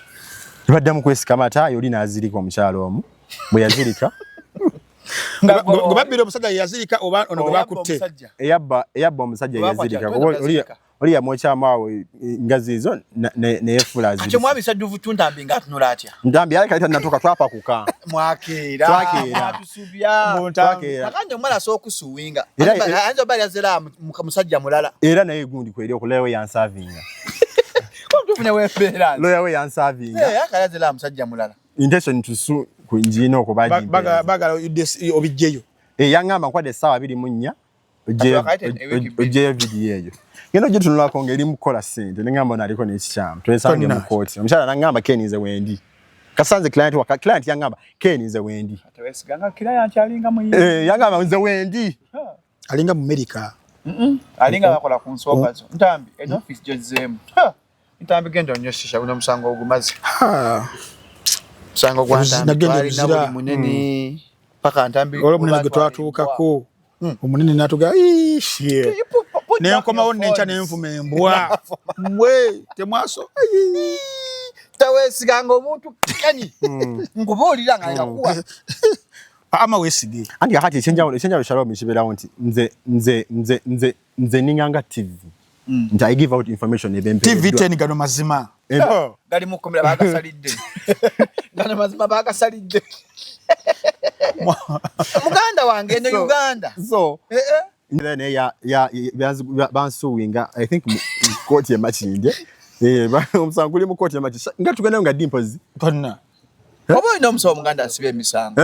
S3: baddamu kwesika mata oli n'azirika omukyala omu bwe yazirika
S1: nga babbira omusajja yazirika oba ono gwe bakutte
S3: eyabba omusajja yazirika oli yamwokyama awe ngazi izo neyefuula azirika
S2: ate mwami sadduvu tuntambi nga atunula atya
S3: ntambi yali kati natuuka twapakuka
S2: twakeera akanje omwana asobola okusuwinga ayinza bali azera musajja mulala
S3: era naye gundi kweri okulayo yansavinga
S2: loya
S3: we yansavinga
S2: akayazera musajja mulala
S3: intention tusu kunjina okubaji
S1: bagala obijjeyo
S3: yaŋŋamba nkwadde essaawa 24 ojjeyo vidiyo eyo ngenda ogitunulako ng'eri mukukola ssente neŋŋamba naaliko n'ekikyamu twesange mu kooti omukyala naŋŋamba Ken nze wendi kasanze client yaŋŋamba Ken nze wendi yaŋŋamba nze wendi
S1: alinga mu America
S2: alinga bakola ku nsooka zo ntambi office gyozzeemu ntambi genda onyoshisha guno musango ogumaze musango gwa ntambi twalina buli munene paka ntambi
S1: olwo munene gwe twatuukako omunene natuga nenkomawo nenca nenvuma embwa mwe temwaso
S2: tawesiganga omuntu kani nkubuulira nga ngakuwa
S1: ama wesige
S3: anti kakati ekyenjawulo Shalom kibeerawo nti nze ninganga TV nti I give out information
S1: TV 10 gano mazima
S2: gali mukomera bagasalidde gano mazima bagasalidde muganda wange ne Uganda
S3: so then bansuwinga I think court ya Makindye omusango guli mu court ya Makindye nga tugenda nga Dimples
S1: tonna
S2: oba ino omusawo muganda asibe emisango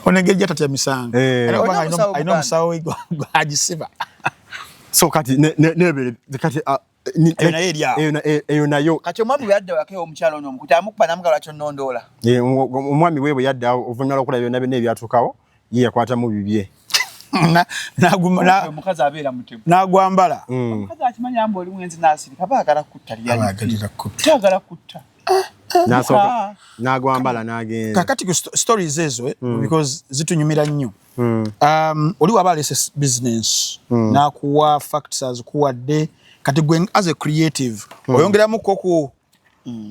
S1: onengejja tatya misango ayina omusawo agisiba
S3: so kati nebere kati eyo nayo
S2: kati omwami bwe yadda wake omukyalo ono omukuti amukuba namugala kyo nnondoola
S3: omwami we bwe yadda oluvannyuma lw'okola byonna byonna ebyatuukawo ye yakwata mu bibye
S2: omukazi abeera mutemu
S1: n'agwambala
S2: omukazi akimanya mba oli mwenzi n'asirika baagala kutta lyayagala kutta
S3: Nasoka nagwambala nagenda.
S1: Kakati ku stories ezo because zitunyumira nnyo. Oli wabalese business na kuwa factors kuwadde kati gwe as a creative oyongeramu koko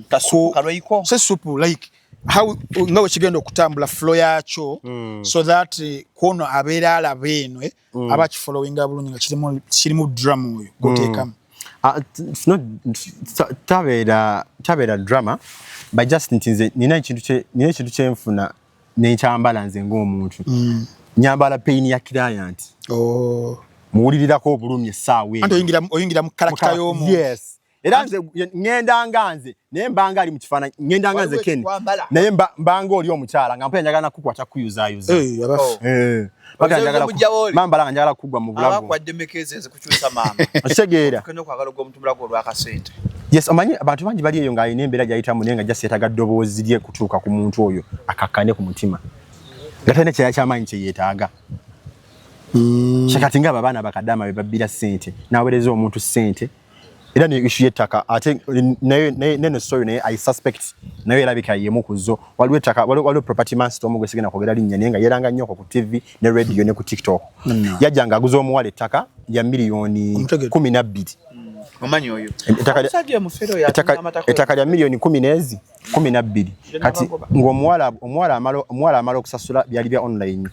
S2: kasupu kalweiko
S1: se supu like how ngawe kigenda okutambula flow yacho so that kono abera alabenwe abachi following abulunyi nga kirimu drama oyo gotekam.
S3: It's not tabera drama but just nina ekintu kyenfuna n'ekyambala nze ng'omuntu nyambala pain ya client muwulirirako obulumi essaawa
S1: eyo oyingira mu character y'omuntu.
S3: Yes era nze ngenda nganze naye mbanga ali mu kifaananyi ngenda nganze Ken naye mbanga oli omukyala nga mpya njagala kukwata kuyuzaayuza mambala nga njagala kugwa mu bulago
S2: abakwadde mekezeze kukyusa mama
S3: okitegeera
S2: keno kwagala gwo omutumulako olw'akasente.
S3: Yes omanyi abantu bangi bali eyo ng'alina embeera gy'ayitamu naye nga jaseetaga ddoboozi lye kutuuka ku muntu oyo akakkane ku mutima nga talina kyera ky'amaanyi kye yeetaaga. Kati ng'abo abaana bakaddaama be babbira ssente n'aweereza omuntu ssente era ne issue y'ettaka ate naye story naye I suspect naye erabika yemu ku zo waliwo ettaka waliwo property master omu gwe sigenda kwogera linnya naye nga yeranga nnyo ku TV ne radio ne ku TikTok yajjanga aguza omuwala ettaka ya miliyoni 12.
S2: Omanyi oyo
S3: ettaka lya miliyoni 12 kati ng'omuwala amala okusasula byali bya online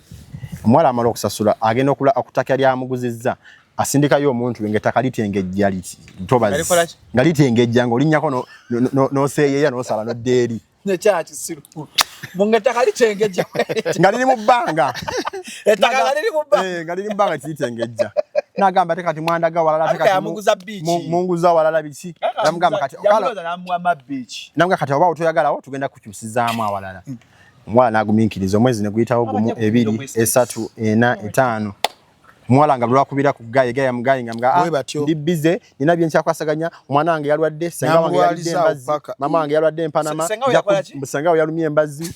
S3: omuwala amala okusasula agenda okutaka lyamuguzizza asindikayo omuntu ng'ettaka litengejja tobazi nga litengejja ng'olinnyako n'oseeyeeya n'osala n'oddeeri
S2: nekyakisiru mungetaka litengejja
S3: nga liri mu bbanga
S2: ettaka liri mu bbanga
S3: nga liri mu bbanga litengejja n'agamba ate kati mwandaga walala ate
S2: kati
S3: munguza walala biki namugamba kati namugamba kati oba otoyagalawo tugenda kukyusizaamu awalala omwala n'agumiikiriza omwezi ne guyitawo gumu 2 3 4 5 mwala nga lwakubira ku gaye yamugaye nga ndi bize nina byenchakwasaganya omwana wange yalwadde senga wange yalwadde embazi mama wange yalwadde empanama senga yalumye embazi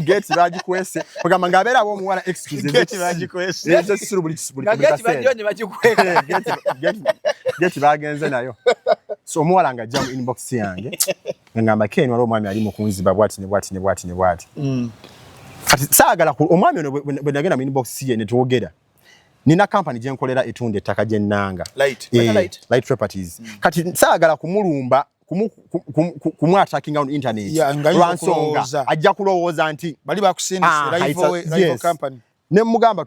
S3: geti bagikwese kugamba ngabera abo muwala excuse
S1: geti bagikwese
S3: ezo suru buli
S2: geti bagyonye bagikweka
S3: geti bagenze nayo so muwala nga jam inbox yange ngamba Ken wali omwami ali mu kunziba bwati kati saagala omwami ono bwe nagenda mu inbox ye ne tuwogera nina company gye nkolera etunda ettaka gye nnanga light properties kati saagala kumulumba kumwatakinga on internet lwansonga ajja kulowooza nti
S1: bali bakusindisa live company
S3: ne mugamba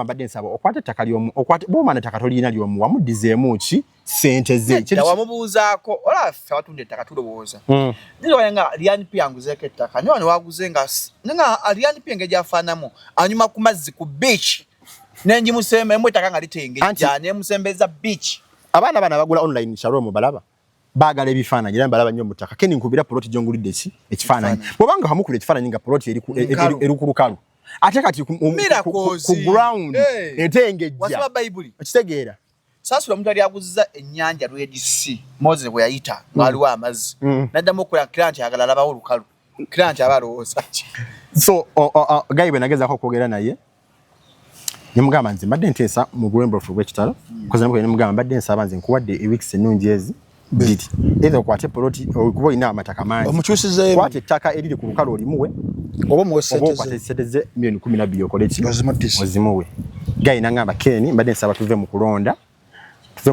S3: mbadde nsaba okwata ettaka lyomu bw'omana ettaka tolina lyomu wamudizeemu ki ssente ze
S2: wamubuuzaako olaffe abatunda ettaka tulowooza nirwaya nga LNP yanguzeeko ettaka niwa ne waguze nga LNP engeri gyafaanamu anyuma ku mazzi ku beach nenji musembe mwetaka nga litengejja ne musembeza beach
S3: abaana bana bagula online Shalom balaba bagala ebifaananyi era balaba nnyo mutaka Ken nkubira plot jongulidde ki ekifaananyi bwobanga hamukula ekifaananyi nga plot eri ku lukalu ate kati ku ground etengejja
S2: wasoma Bible
S3: ekitegeera
S2: sasula omuntu ali aguziza ennyanja Red Moses bwe yayita waliwo amazzi naddamu okukola client yagala labawo lukalu client abalowooza
S3: so gayi bwe nagezaako okwogera naye nimugamba nze mbadde nteesa mu Bulembrofu bw'ekitalo koze nimugamba mbadde nsaba nze nkuwadde weeks ennungi ezi bbiri either okwate poloti okuba olina amataka mangi
S1: omukyusize
S3: kwate ettaka eriri ku lukalu olimuwe
S1: oba muwe
S3: sente ze milioni 12 okole ki ozimuwe gayi nangamba Ken mbadde nsaba tuve mu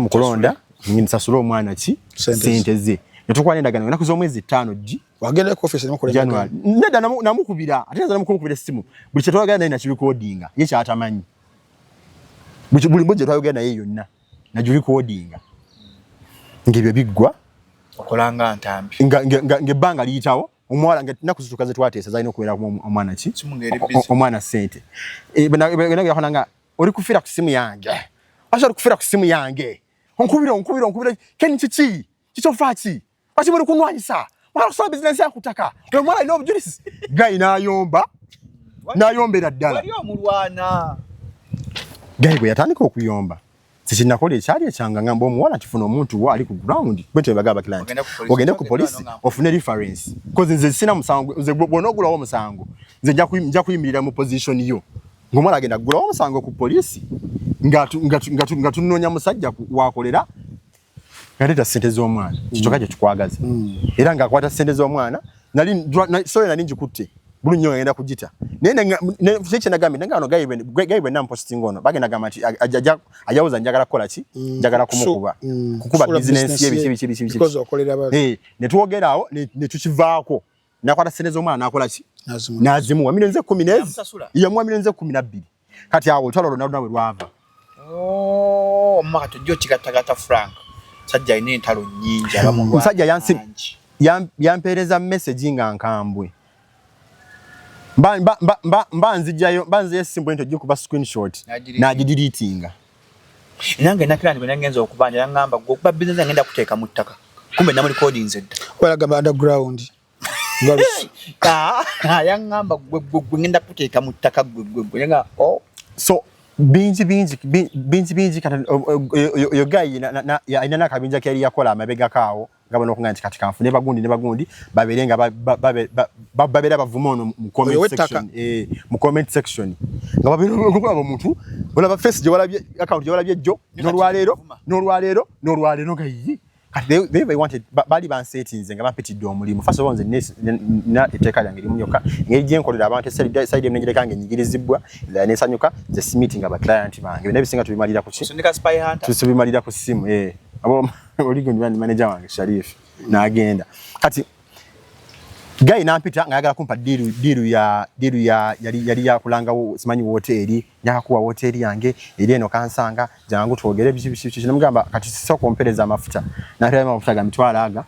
S3: kulonda nsasule omwana ki sente ze netukwana endagano enaku z'omwezi 5 gi
S1: wagenda ku office n'okola
S3: January nedda namukubira ate nza namukubira essimu buli kye twagala naye nakirekodinga ye kyatamanyi buli mbojja twayogera naye yonna nagirekodinga ng'ebyo biggwa
S2: okolanga ntambi
S3: ng'ebbanga liyitawo omuwala nga kuzituka ze twateesa zalina okubeera omwana ki omwana ssente nga oli kufiira ku simu yange asa oli kufiira ku simu yange onkubira Ken kiki kikyofaa ki lwaki buli kunwanyisa wala kusoma bizinensi yakutaka omwana alina obujulizi gayi n'ayombera ddala
S2: wali omulwana
S3: gayi bwe yatandika okuyomba sikinakola ekyali ekyanga ngamba omuwala kifuna omuntu wo ali ku ground bwete bagaba client ogende ku police ofune reference because nze sina musango nze bw'onoogulawo omusango nze nja kuyimirira mu position yo ng'omwala agenda kugulawo omusango ku police nga tunoonya musajja wakolera ngaleeta ssente z'omwana kikyokka kye tukwagaza era ng'akwata ssente z'omwana nali njikutte bulu nnyo ngenda kugita ne cheche nagambe ngano gaibe namposting ono bagenda gamba ati ajawoza njagala kola ki njagala kumukuba kukuba business ye bichi
S1: because okolera ba
S3: ne tuogerawo ne tukivaako nakwata senezo mwana nakola ki nazimu milioni 10 ya milioni 12 kati awo twalo nawe lwava
S2: omaka tujjo kikatagata frank sajja ine ntalo nyingi abamu
S3: sajja yampereza message nga nkambwe mbanzi yesimbo ento jikuba screenshot najideletinga
S2: nange nakira ndi ngenza okubanja yangamba gokuba business ngenda kuteeka mu ttaka kumbe namu recording zedda
S1: wala gamba underground
S2: yangamba gwe ngenda kuteeka mu ttaka gwe yanga
S3: so binji kata yo guy ina nakabinja kali yakola amabega kawo ngabona okungana kati kanfu ne bagundi baberenga babera bavumono mu comment section ngababira okuba omuntu wala face je wala account je wala byejo nolwalero gayi kati they wanted bali ban settings nga bapitidde omulimu first of all na eteka yange limunyoka ngeje nkolera abantu side emnengere kange nyigirizibwa ne sanyuka the meeting aba client bange nebisinga tubimalira ku ki
S2: sindika spy hunter
S3: tubimalira ku simu abo oligo ndi manager wange Sharif na agenda kati guy nampita ngayagala kumpa diru ya yali ya kulanga simanyi hoteli nyakuwa hoteli yange eri eno kansanga jangu twogere bishi namugamba kati soko mpereza amafuta natema amafuta ga mitwala aga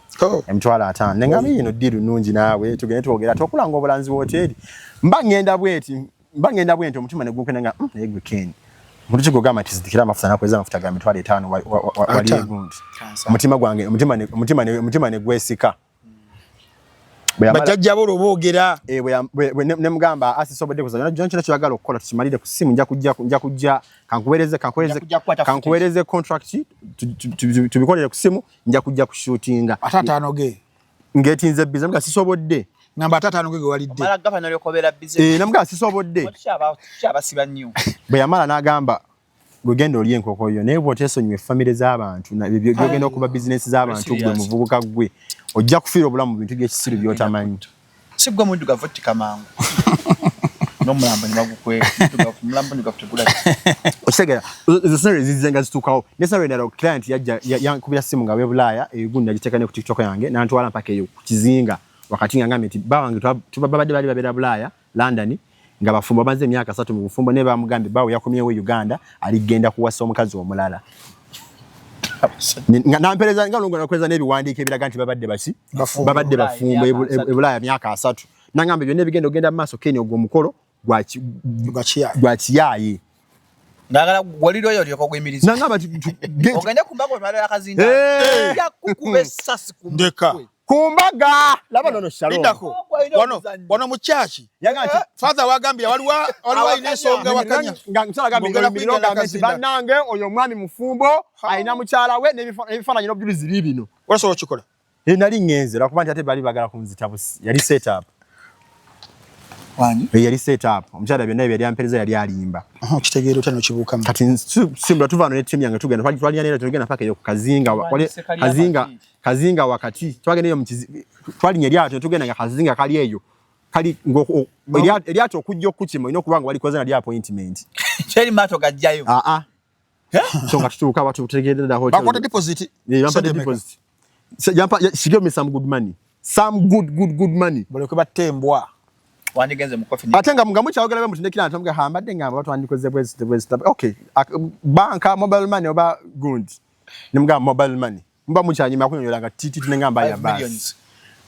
S3: emitwala 5 nengambi ino diru nungi nawe tugende twogera tokulanga obulanzi hoteli mbangenda bweti omutima ne gunkena yegwe Ken muntu kigogama tizidikira amafuta nakweza amafuta ga mitwala 5 wali egundi mutima gwange mutima ne gwesika
S1: bajajja bolo boogera
S3: ne mugamba asisobodde kuzanya jonchira kyagala okukola tukimalire ku simu nja kujja kankuwereze contract tubikolere ku simu nja kujja ku shootinga
S1: atatano ge
S3: ngetinze biza mga sisobodde
S1: namba atatano ge walidde
S2: mala governor yokobera bize
S3: namuga sisobodde
S2: shaba siba nnyo
S3: bwe yamala nagamba gugenda oli enkoko yo naye bwotesonywe family z'abantu byogenda okuba business z'abantu gwe muvubuka gwe ojja kufiira obulamu mu bintu by'ekisiru by'otamanyi
S2: sigwe muddu gavutika mangu n'omulambo ne bagukweka mulambo ne gakutegula
S3: osegera zisere zizenga zitukawo nesare nalo client yankubira simu nga webulaya egundi agiteka ne ku TikTok yange nantwala mpaka eyo ku kizinga wakati ngambe nti bawange tubabadde bali babera bulaya London nga bafumbo banze emyaka 3 mu bufumbo ne bamugambe bawo yakomyewo Uganda aligenda kuwasa omukazi omulala nampereza ngalongo nakweza nebiwandiike biraga nti babadde bafumbo ebulaya myaka 3 nangambe byonna bigenda ogenda maaso Kenya ogwo mukolo gwa kiyayi
S2: ndagala waliro yo lyoko gwimiriza
S3: nangamba
S2: ogenda kumbako mala yakazinda ya kukube sasi
S1: ndeka
S3: kumbaga laba nono Shalom
S1: bindako wano muchachi
S3: yaganti
S1: father wagambia waliwa inesonga wakanya
S3: ngala gambia miroga mesi banange oyo mwami mufumbo aina muchala we nebifananyi n'obujulizi bibino
S1: walaso okikola
S3: nali ngenze lakubandi ate bali bagala kumuzita busi yali set up
S1: wani
S3: yali set up omuchala byonna yali ampereza yali alimba
S1: kitegeero tano kibuka
S3: kati simbula tuvano ne team yange tugenda twali yanera tugenda paka yo kazinga wale kazinga wakati twagenda yo twali nyeri tugenda nga kazinga kali eyo kali ngo eliato okujja okukima ino kubanga wali koza na appointment
S2: cheri mato gajjayo
S3: so nga tutuka watu tutegerera da hotel
S1: bakwata deposit
S3: yampa deposit yampa she give me some good money bole ko batembwa
S2: wandigenze mukofi
S3: atenga mugamu kyawogera be mutinde kila ntamuga hambadde ngamba watu andikoze bwezi okay banka mobile money oba good nimugamba mobile money mba muchanyi makunyolera nga titi tunengamba ya basi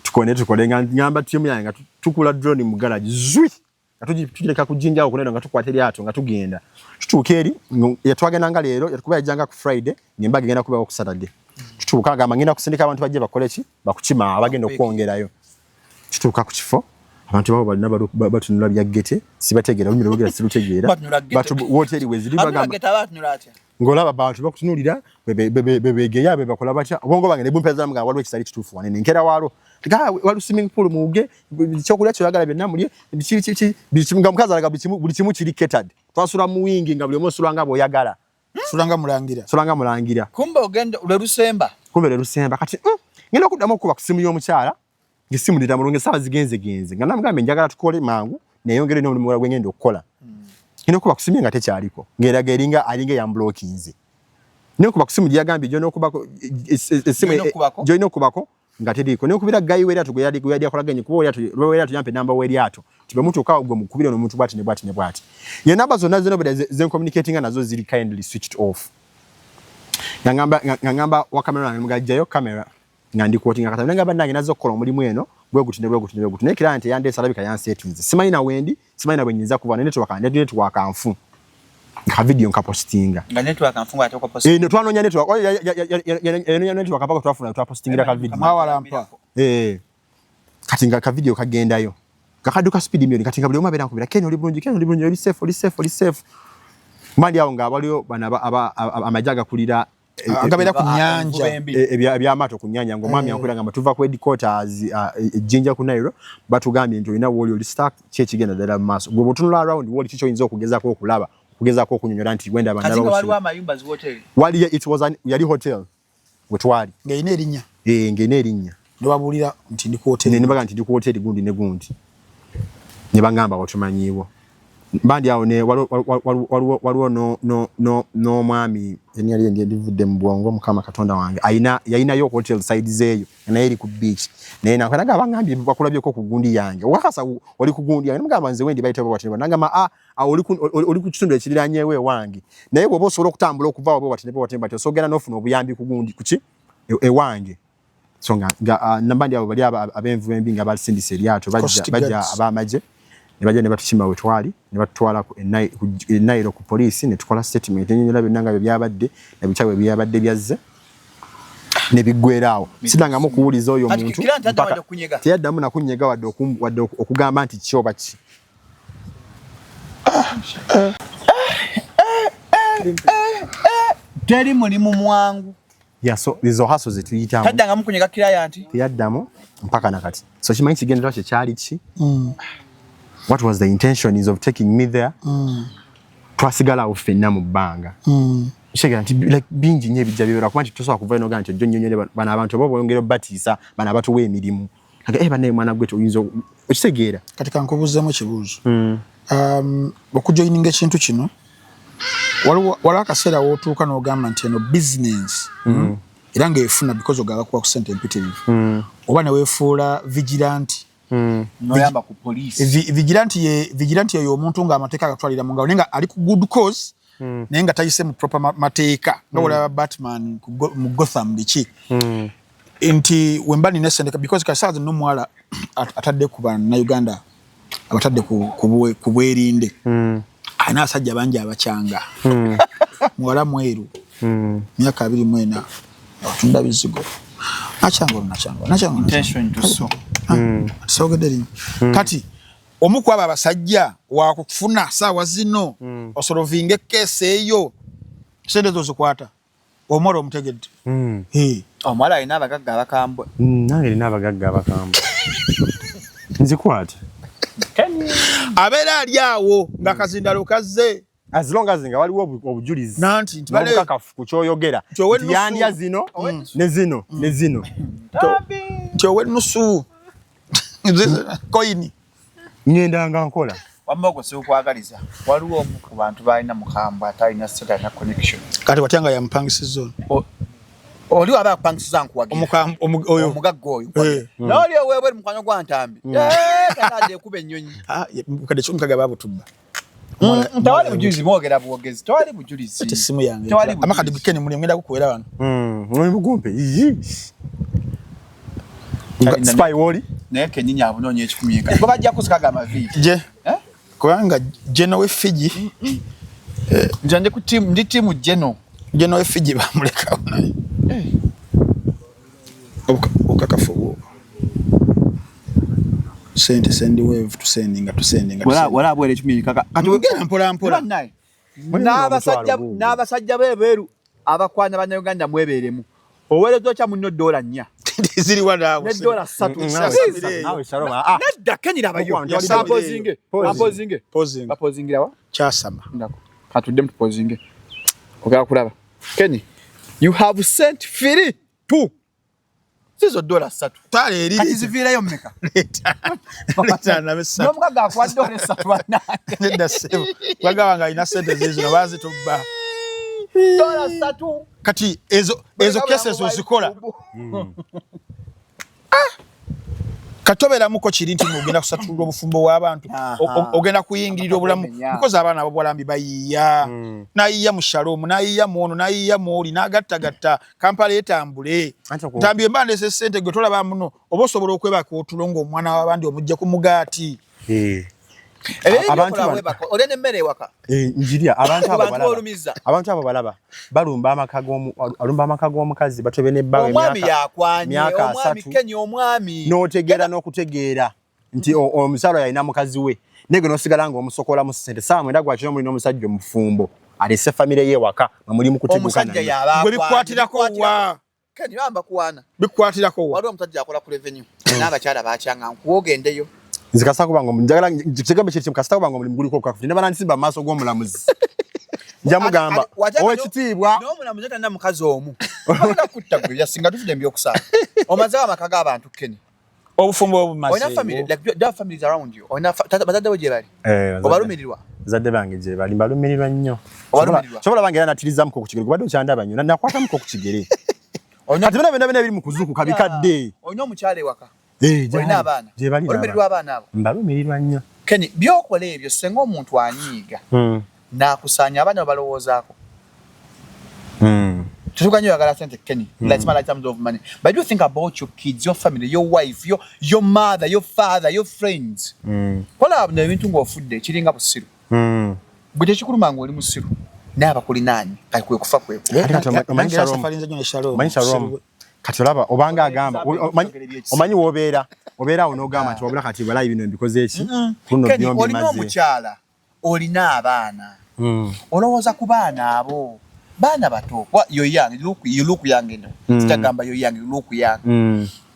S3: tukole ngamba timu yange tukula drone mu garage zwi tujireka kujinja okunena nga tukwate lyato nga tugenda tutukeri yatwagenda nga lero yatukuba yajanga ku Friday nembaga genda kuba ku Saturday tutuka gamba ngenda kusindika abantu bajje bakole ki bakukima abagenda okwongerayo tutuka ku kifo abantu babo bali batunula bya gete sibategera bimiro bogera sirutegera batu hoteli wezili bagamba ngolaba abantu bakutunulira bebegeya bebakola batya bongo bange ne bumpeza mga waliwo kisali kitufu wane nkera walo ga walu swimming pool muge cyokulya kyagala byonna mulye bichimunga mukaza laga buli kimu kiri catered twasula mu wingi nga buli omusula nga boyagala
S1: sulanga mulangira
S2: kumbe ogenda ule Lusemba
S3: kati ngenda okuddamu okuba kusimu y'omukyala ngisimu ndita mulunge sawa zigenze nga namugambe njagala tukole mangu neyongere no mulimu gwengendo okukola ino kuba kusimye nga tekyaliko ngera geringa alinge ya blockinze niyo kuba kusimu yagambe jo no kubako jo ino kubako nga teriko niyo kubira gayi wera tugo yadi akolaganye kubo wera tuyampe namba weri ato tibe mutu ukawa gwe mukubira no muntu bwati ne bwati ye namba zonna zino beda zen communicating nazo zili kindly switched off ngamba wa camera ngajayo camera ngandi quoting akata ngamba nange nazo kola mulimu eno gwe gutinde ne client yande salabika yan settings simaina wendi simaina bwenyinza kuba network anfu ka video nka postinga
S2: nga network anfu ate ko postinga
S3: ne twanonya network ya network apaka twafuna twa postingira ka video
S1: mawala mpa
S3: katinga ka video kagendayo kakaduka speed milioni katinga buli omabera nkubira Ken oli bulungi oli safe mali awo nga abaliyo bana amajaga kulira
S1: agabera ku nyanja
S3: ebya mato ku nyanja ngo mami yakulanga matuva ku headquarters jinja ku Nairo batugambye nti ina woli stack chekigenda dala maso gwe butunula around woli kicho inzo kugezako okulaba kugezako okunyonyola nti wenda abandala
S2: kazinga wali wa mayumba zi hotel
S3: wali it was yali hotel wetwali
S1: ngaine erinya
S3: ngene erinya
S1: ndo babulira nti ndi ku hotel
S3: ne baga nti ndi ku hotel gundi ne gundi ne bangamba otumanyiwo bandi awo ne waliwo no mwami enyali ndiye divudde mu bwongo mukama katonda wange yayina yo hotel side zeyo na eri ku beach naye nakwanaga abangambi bakulabye ko kugundi yange wakasa oli kugundi yange mugamba nze wendi bayitaba batine nangama oli ku kitundu ekiranye we wange naye bwo bosobola okutambula okuva abo batine sogera nofuna obuyambi kugundi kuki wange songa nambandi abo bali abenvu embinga balisindise lyato bajja abamaje nebaje ne batuchima wetwali ne batwala ku Nairo ku police ne tukola statement nyinyola binanga byabadde na bichawe byabadde byazze ne bigwerawo sidanga mu kuwuliza oyo muntu tiyaddamu na kunyega wadde okugamba nti kyoba ki
S2: teri mulimu mwangu
S3: so izo haso zetuyitamu
S2: taddanga mu kunyega client
S3: tiyaddamu mpaka nakati so kimanyi kigendera kye kyali ki what was the intention of taking me there twasigala ofenna mu banga shega nti like bingi nye bijabira kumanti tosobola kuva eno ganti jonyonyole bana abantu bobo yongera batisa bana batu we emirimu like bana mwana gwetu oyinzo okisegeera
S1: katika nkubuzemo kibuzo okujoininga ekintu kino waliwo akaseera wootuuka n'ogamba nti eno business era ng'efuna because ogaba kuba ku sente empitirivu oba ne weefuula vigilant
S2: noyamba ku police
S1: vigilant ye omuntu nga amateeka agatwalira mu ngalo nenga ali ku good cause nenga tayise mu proper mateeka nga wala Batman mu Gotham biki nti wembani nesendeka because kasaza no mwala atadde ku bana Uganda abatadde ku bwerinde ana asajja banje abachanga mwala mweru myaka 24 atunda bizigo nachango
S2: intention to so
S1: sogederi kati omukwa aba basajja wa kufuna sawa zino osolovinge kese eyo sende zo zikwata omoro omutegedde
S2: omwala ina abagagga abakambwe
S3: nange ina abagagga abakambwe nzikwata
S1: abera ali awo nga kazindalo kazze
S3: as long as nga waliwo obujulizi
S1: nanti ntibale
S3: kakafu kuchoyogera yandya zino ne zino
S1: towe nusu koini
S3: ngenda nga nkola
S2: wamoko si ukwagaliza waliwo omu ku bantu balina mukambwe atalina seta na connection
S1: kati watyanga ya mpangisizo
S2: oli aba pangisiza nkuwagira oyo omugagga oyo nali wewe mukwano gwa ntambi kanade kuba ennyonyi
S1: kade cyo mukaga babutubba
S2: tawali bujulizi mwogera buwogezi tawali bujulizi
S1: ate simu yange amakadi bikene muli mwenda kukwera wano
S3: mwe mugumpe spy woli
S2: naye kenyinya abunonye ekikumyeka ngo bajja kusikaga amavi
S1: je kubanga Jeno we Fiji
S2: njanje ku team ndi team Jeno
S1: we Fiji bamuleka naye okakafu send wave to sending
S2: wala abwere ekikumyeka kati
S1: wegera mpola
S2: naye n'abasajja beberu abakwanya bannayuganda mweberemu owerezo kya munno $4
S1: ziri wala
S2: ne $7
S3: nawe sharoma
S2: nedda kenyira bayo bapozingira wa
S1: kyasama
S2: ndako katudde mu pozinge okaya kulaba Kenny you have sent free to sizo $3
S1: tale eri
S2: kati zivireyo mmeka
S1: letana besa
S2: nomukaga akwa $3
S1: nenda sebo bagawanga ina sente zizo bazi tubba
S2: $3
S1: kati ezo cases ozikola katobera muko kirinti mugenda kusatulwa obufumbo w'abantu ogenda kuyingirira obulamu because abana abobulambi bayiya nayiya mu Shalom nayiya muono nayiya muli nagatta Kampala etambule tambye mbande se sente gwe tolaba muno obosobola okwebaka otulongo omwana w'abandi omujja ku mugaati
S2: abantu olene mmere waka
S3: njiria abantu abo balaba balumba amaka g'omukazi batobe ne bawe
S2: omwami yakwanye omwami Kenya omwami
S3: n'otegeera n'okutegeera nti omusalo yalina mukazi we nege n'osigala ng'omusokola mu sente saa mwenda gwakiro muli n'omusajja omufumbo alese famire ye waka muli mu kutegukana
S1: gwe bikwatirako wa
S2: Kenya amba kuwana
S1: bikwatirako wa
S2: waliwo omusajja akola ku revenue n'abakyala bakyanga nkuwogendeyo
S3: nzikasa kubango njagala kigambe kiri mukasta kubango muri muguli ko kafuti ne banansimba amaso g'omulamuzi njamugamba owekitiibwa
S2: n'omulamuzi atanda mukazi omu oba kutta gwe yasinga tufudde mbyokusala omazeewo amaka g'abantu Kenya
S1: obufumbo obumaze
S2: oyina family like there are families around you oyina bazadde gye bali obalumirirwa
S3: zadde bange gye bali balumirirwa nnyo
S2: obalumirirwa
S3: sobola bange natiriza muko ku kigere kubadde okyandaba nnyo nakwata muko ku kigere kati bino biri mu kuzuku kabikadde
S2: oyina omukyala ewaka
S3: olina
S2: abaana olumirirwa abaana abo
S3: mbalumirirwa nnyo
S2: Kenya byokola ebyo senga omuntu anyiiga n'akusanya abaana balowoozaako tutukanyo yagala sente Kenya like small items of money but do you think about your kids your family your wife your mother your father your friends kola abno ebintu ng'ofudde kiringa busiru gwe tekikuluma ng'oli musiru n'aba kulinaanyi kali kwe kufa kwe
S3: kati olaba obanga agamba omanyi wobeera awo n'ogamba nti wabula kati balayi bino mbikoze eki kuno byombi
S2: olina omukyala olina abaana olowooza ku baana abo baana bato you look young eno sitagamba you young you look young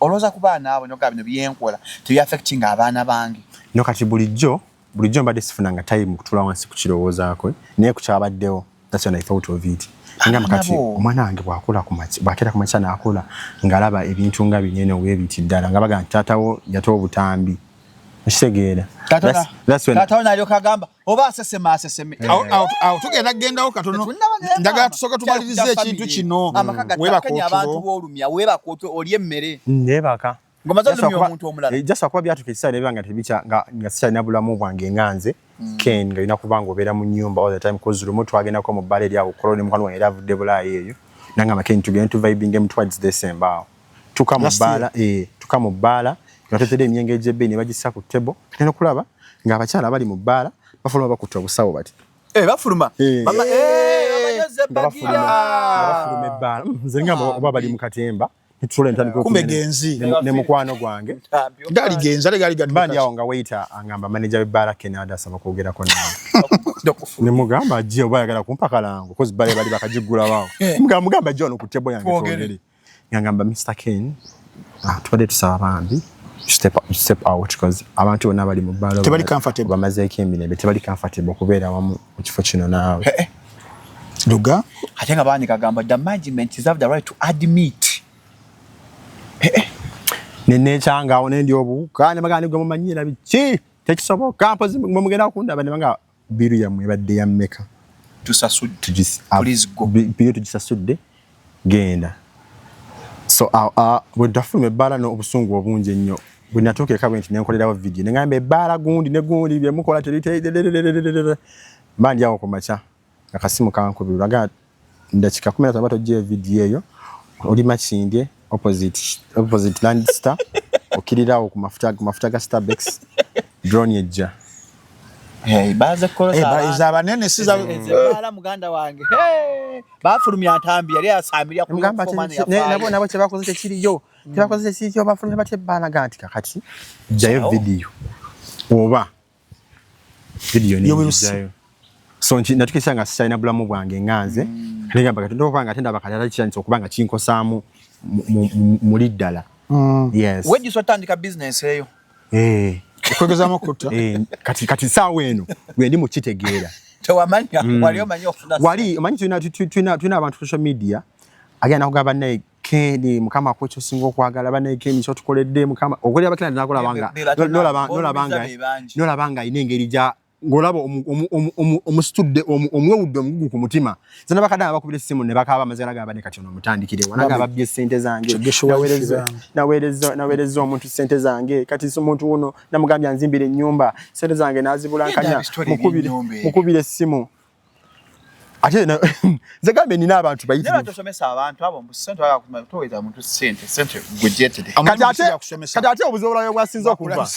S2: olowooza ku baana abo n'ogamba bino byenkola tebyafectinga abaana bange
S3: no kati bulijjo mbadde sifunanga time kutula wansi kukirowoozaako naye kukyabaddewo that's when I thought of it ngamba kati omwana wange bwakula bwakera ku makya n'akula ng'alaba ebintu nga binene weebiti ddala nga baga nti taatawo yatowa obutambi okitegeera
S2: taatawo n'alyoka agamba oba aseseme
S1: awo tugenda kugendawo katono njagala tusooka tumalirize ekintu kino
S2: weebaka abantu boolumya weebaka olya emmere
S3: neebaka
S2: ngomaze olumya omuntu omulala
S3: jasa kuba byatuuka ekiseera nebanga tebikya nga sikyalina bulamu bwange nga nze Ken nga olina kuba ng'obeera mu nnyumba all the time cause lumu twagendako mu bbala eri awo okolola ne mukwano wange era avudde bulaayi eyo nangamba Ken tugende tuvibingemu towards December awo tuka mu bbaala nga tuteera emyenge egy'ebbeeyi ne bagissa ku table tugenda okulaba ng'abakyala abali mu bbaala bafuluma bakutta obusawo bati
S2: bafuluma
S3: bafuluma ebbaala nze ngamba oba bali mu katemba
S1: kumbe genzi
S3: ne mukwano gwange
S1: gali genza gali
S3: bandi awo nga waiter angamba manager w'ebbaala Canada asaba kwogerako nawe ne mugamba ajje oba ayagala kumpa kalango cause bali bakagigula wao mugamba ajje ono ku table yange twogere ngamba Mr. Ken tubadde tusaba bambi step out cause abantu bonna bali mu bbaala
S1: tebali comfortable
S3: bamazeeko emirembe tebali comfortable okubeera wamu mu kifo kino naawe
S1: luga
S2: ate nga baani kagamba the management is have the right to admit
S3: nenekyanga awo nendi obuuka ne bagamba gwe mumanyira biki tekisoboka mpozi mugenda okundaba ne banga biru yammwe ebadde ya mmeka
S2: tusasudde please go
S3: biru tugisasudde genda so bwe dafuluma ebbaala n'obusungu obungi ennyo bwe natuuka eka bwe nti nenkolerawo vidiyo ne ngamba ebbaala gundi ne gundi bye mukola mba ndi awo ku makya akasimu kankubirwa aga ndakika 15 tojja vidiyo eyo oli Makindye opposite Landstar okirirawo ku mafuta ga Starbucks drone ejja
S2: baza kola
S1: abanene siza
S2: bala muganda wange bafulumya ntambi yali asambirya ku mugamba
S3: nabo kyebakoze tekiriyo tebakoze tekiriyo bafulumya bate bana ganti kakati jayo video oba video ni jayo so natukisanga sina bulamu bwange nganze ngamba kati ndokubanga tenda bakatala kiyanitse okubanga kinkosaamu muliddala yes
S2: weji sotandika business eyo
S1: kwegeza makutta
S3: kati saawa eno gwe ndi mukitegeera
S2: tewamanya wali omanyi okufuna
S3: wali omanyi tuna abantu social media agenda kugamba naye Keni mukama ko kyosinga okwagala bane Keni kyo tukoledde mukama okolera bakina nakola banga nolabanga inengeri ja ngolabo omustudde omwewudde omugugu ku mutima zana bakadaba bakubira simu ne bakaba amazala gaba ne katono mutandikire wanaga babye sente zange nawereza omuntu sente zange kati so omuntu uno namugambya nzimbire nyumba sente zange nazibulankanya mukubire simu ate zegambe nina abantu bayiti
S2: nera tosomesa abantu abo mbusente waka toweza omuntu sente budgeted
S3: kati ate obuzobulayo bwasinza okuva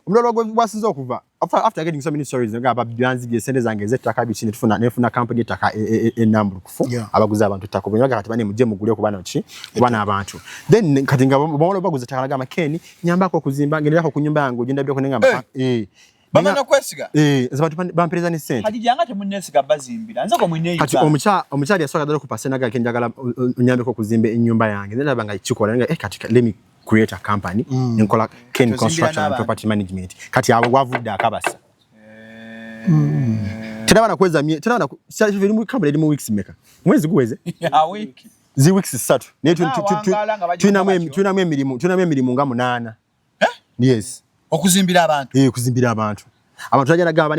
S3: omulolo bwasinza okuva after getting so many stories ngaba byanzi bye sente zange zettaka bikini nefuna company ettaka enambulu kufu abaguza abantu ettaka bwe kati bane mujje mugule kubana ki kubana abantu then kati ngabo baguza ettaka lagama Keni nyambako okuzimba ngenderako ku nyumba yange ogenda byo kunenga
S2: bamana kwesiga
S3: abantu bampereza ni sente
S2: hadijanga temunesiga bazimbira nze ko mwineyi
S3: kati omuchali yasoka dalo ku pasena ga kenjagala onyambeko kuzimba ennyumba yange nenda banga chikola nga kati let me create a company nkola Ken Construction and Property Management kati abo wavudde akabasa tena kweza tena vili mu company ndi mu weeks maker mwezi guweze
S2: ya wiki
S3: zi weeks 3 ne tuna emirimu nga 8 yes
S2: okuzimbira abantu
S3: kuzimbira abantu abantu ajana gaba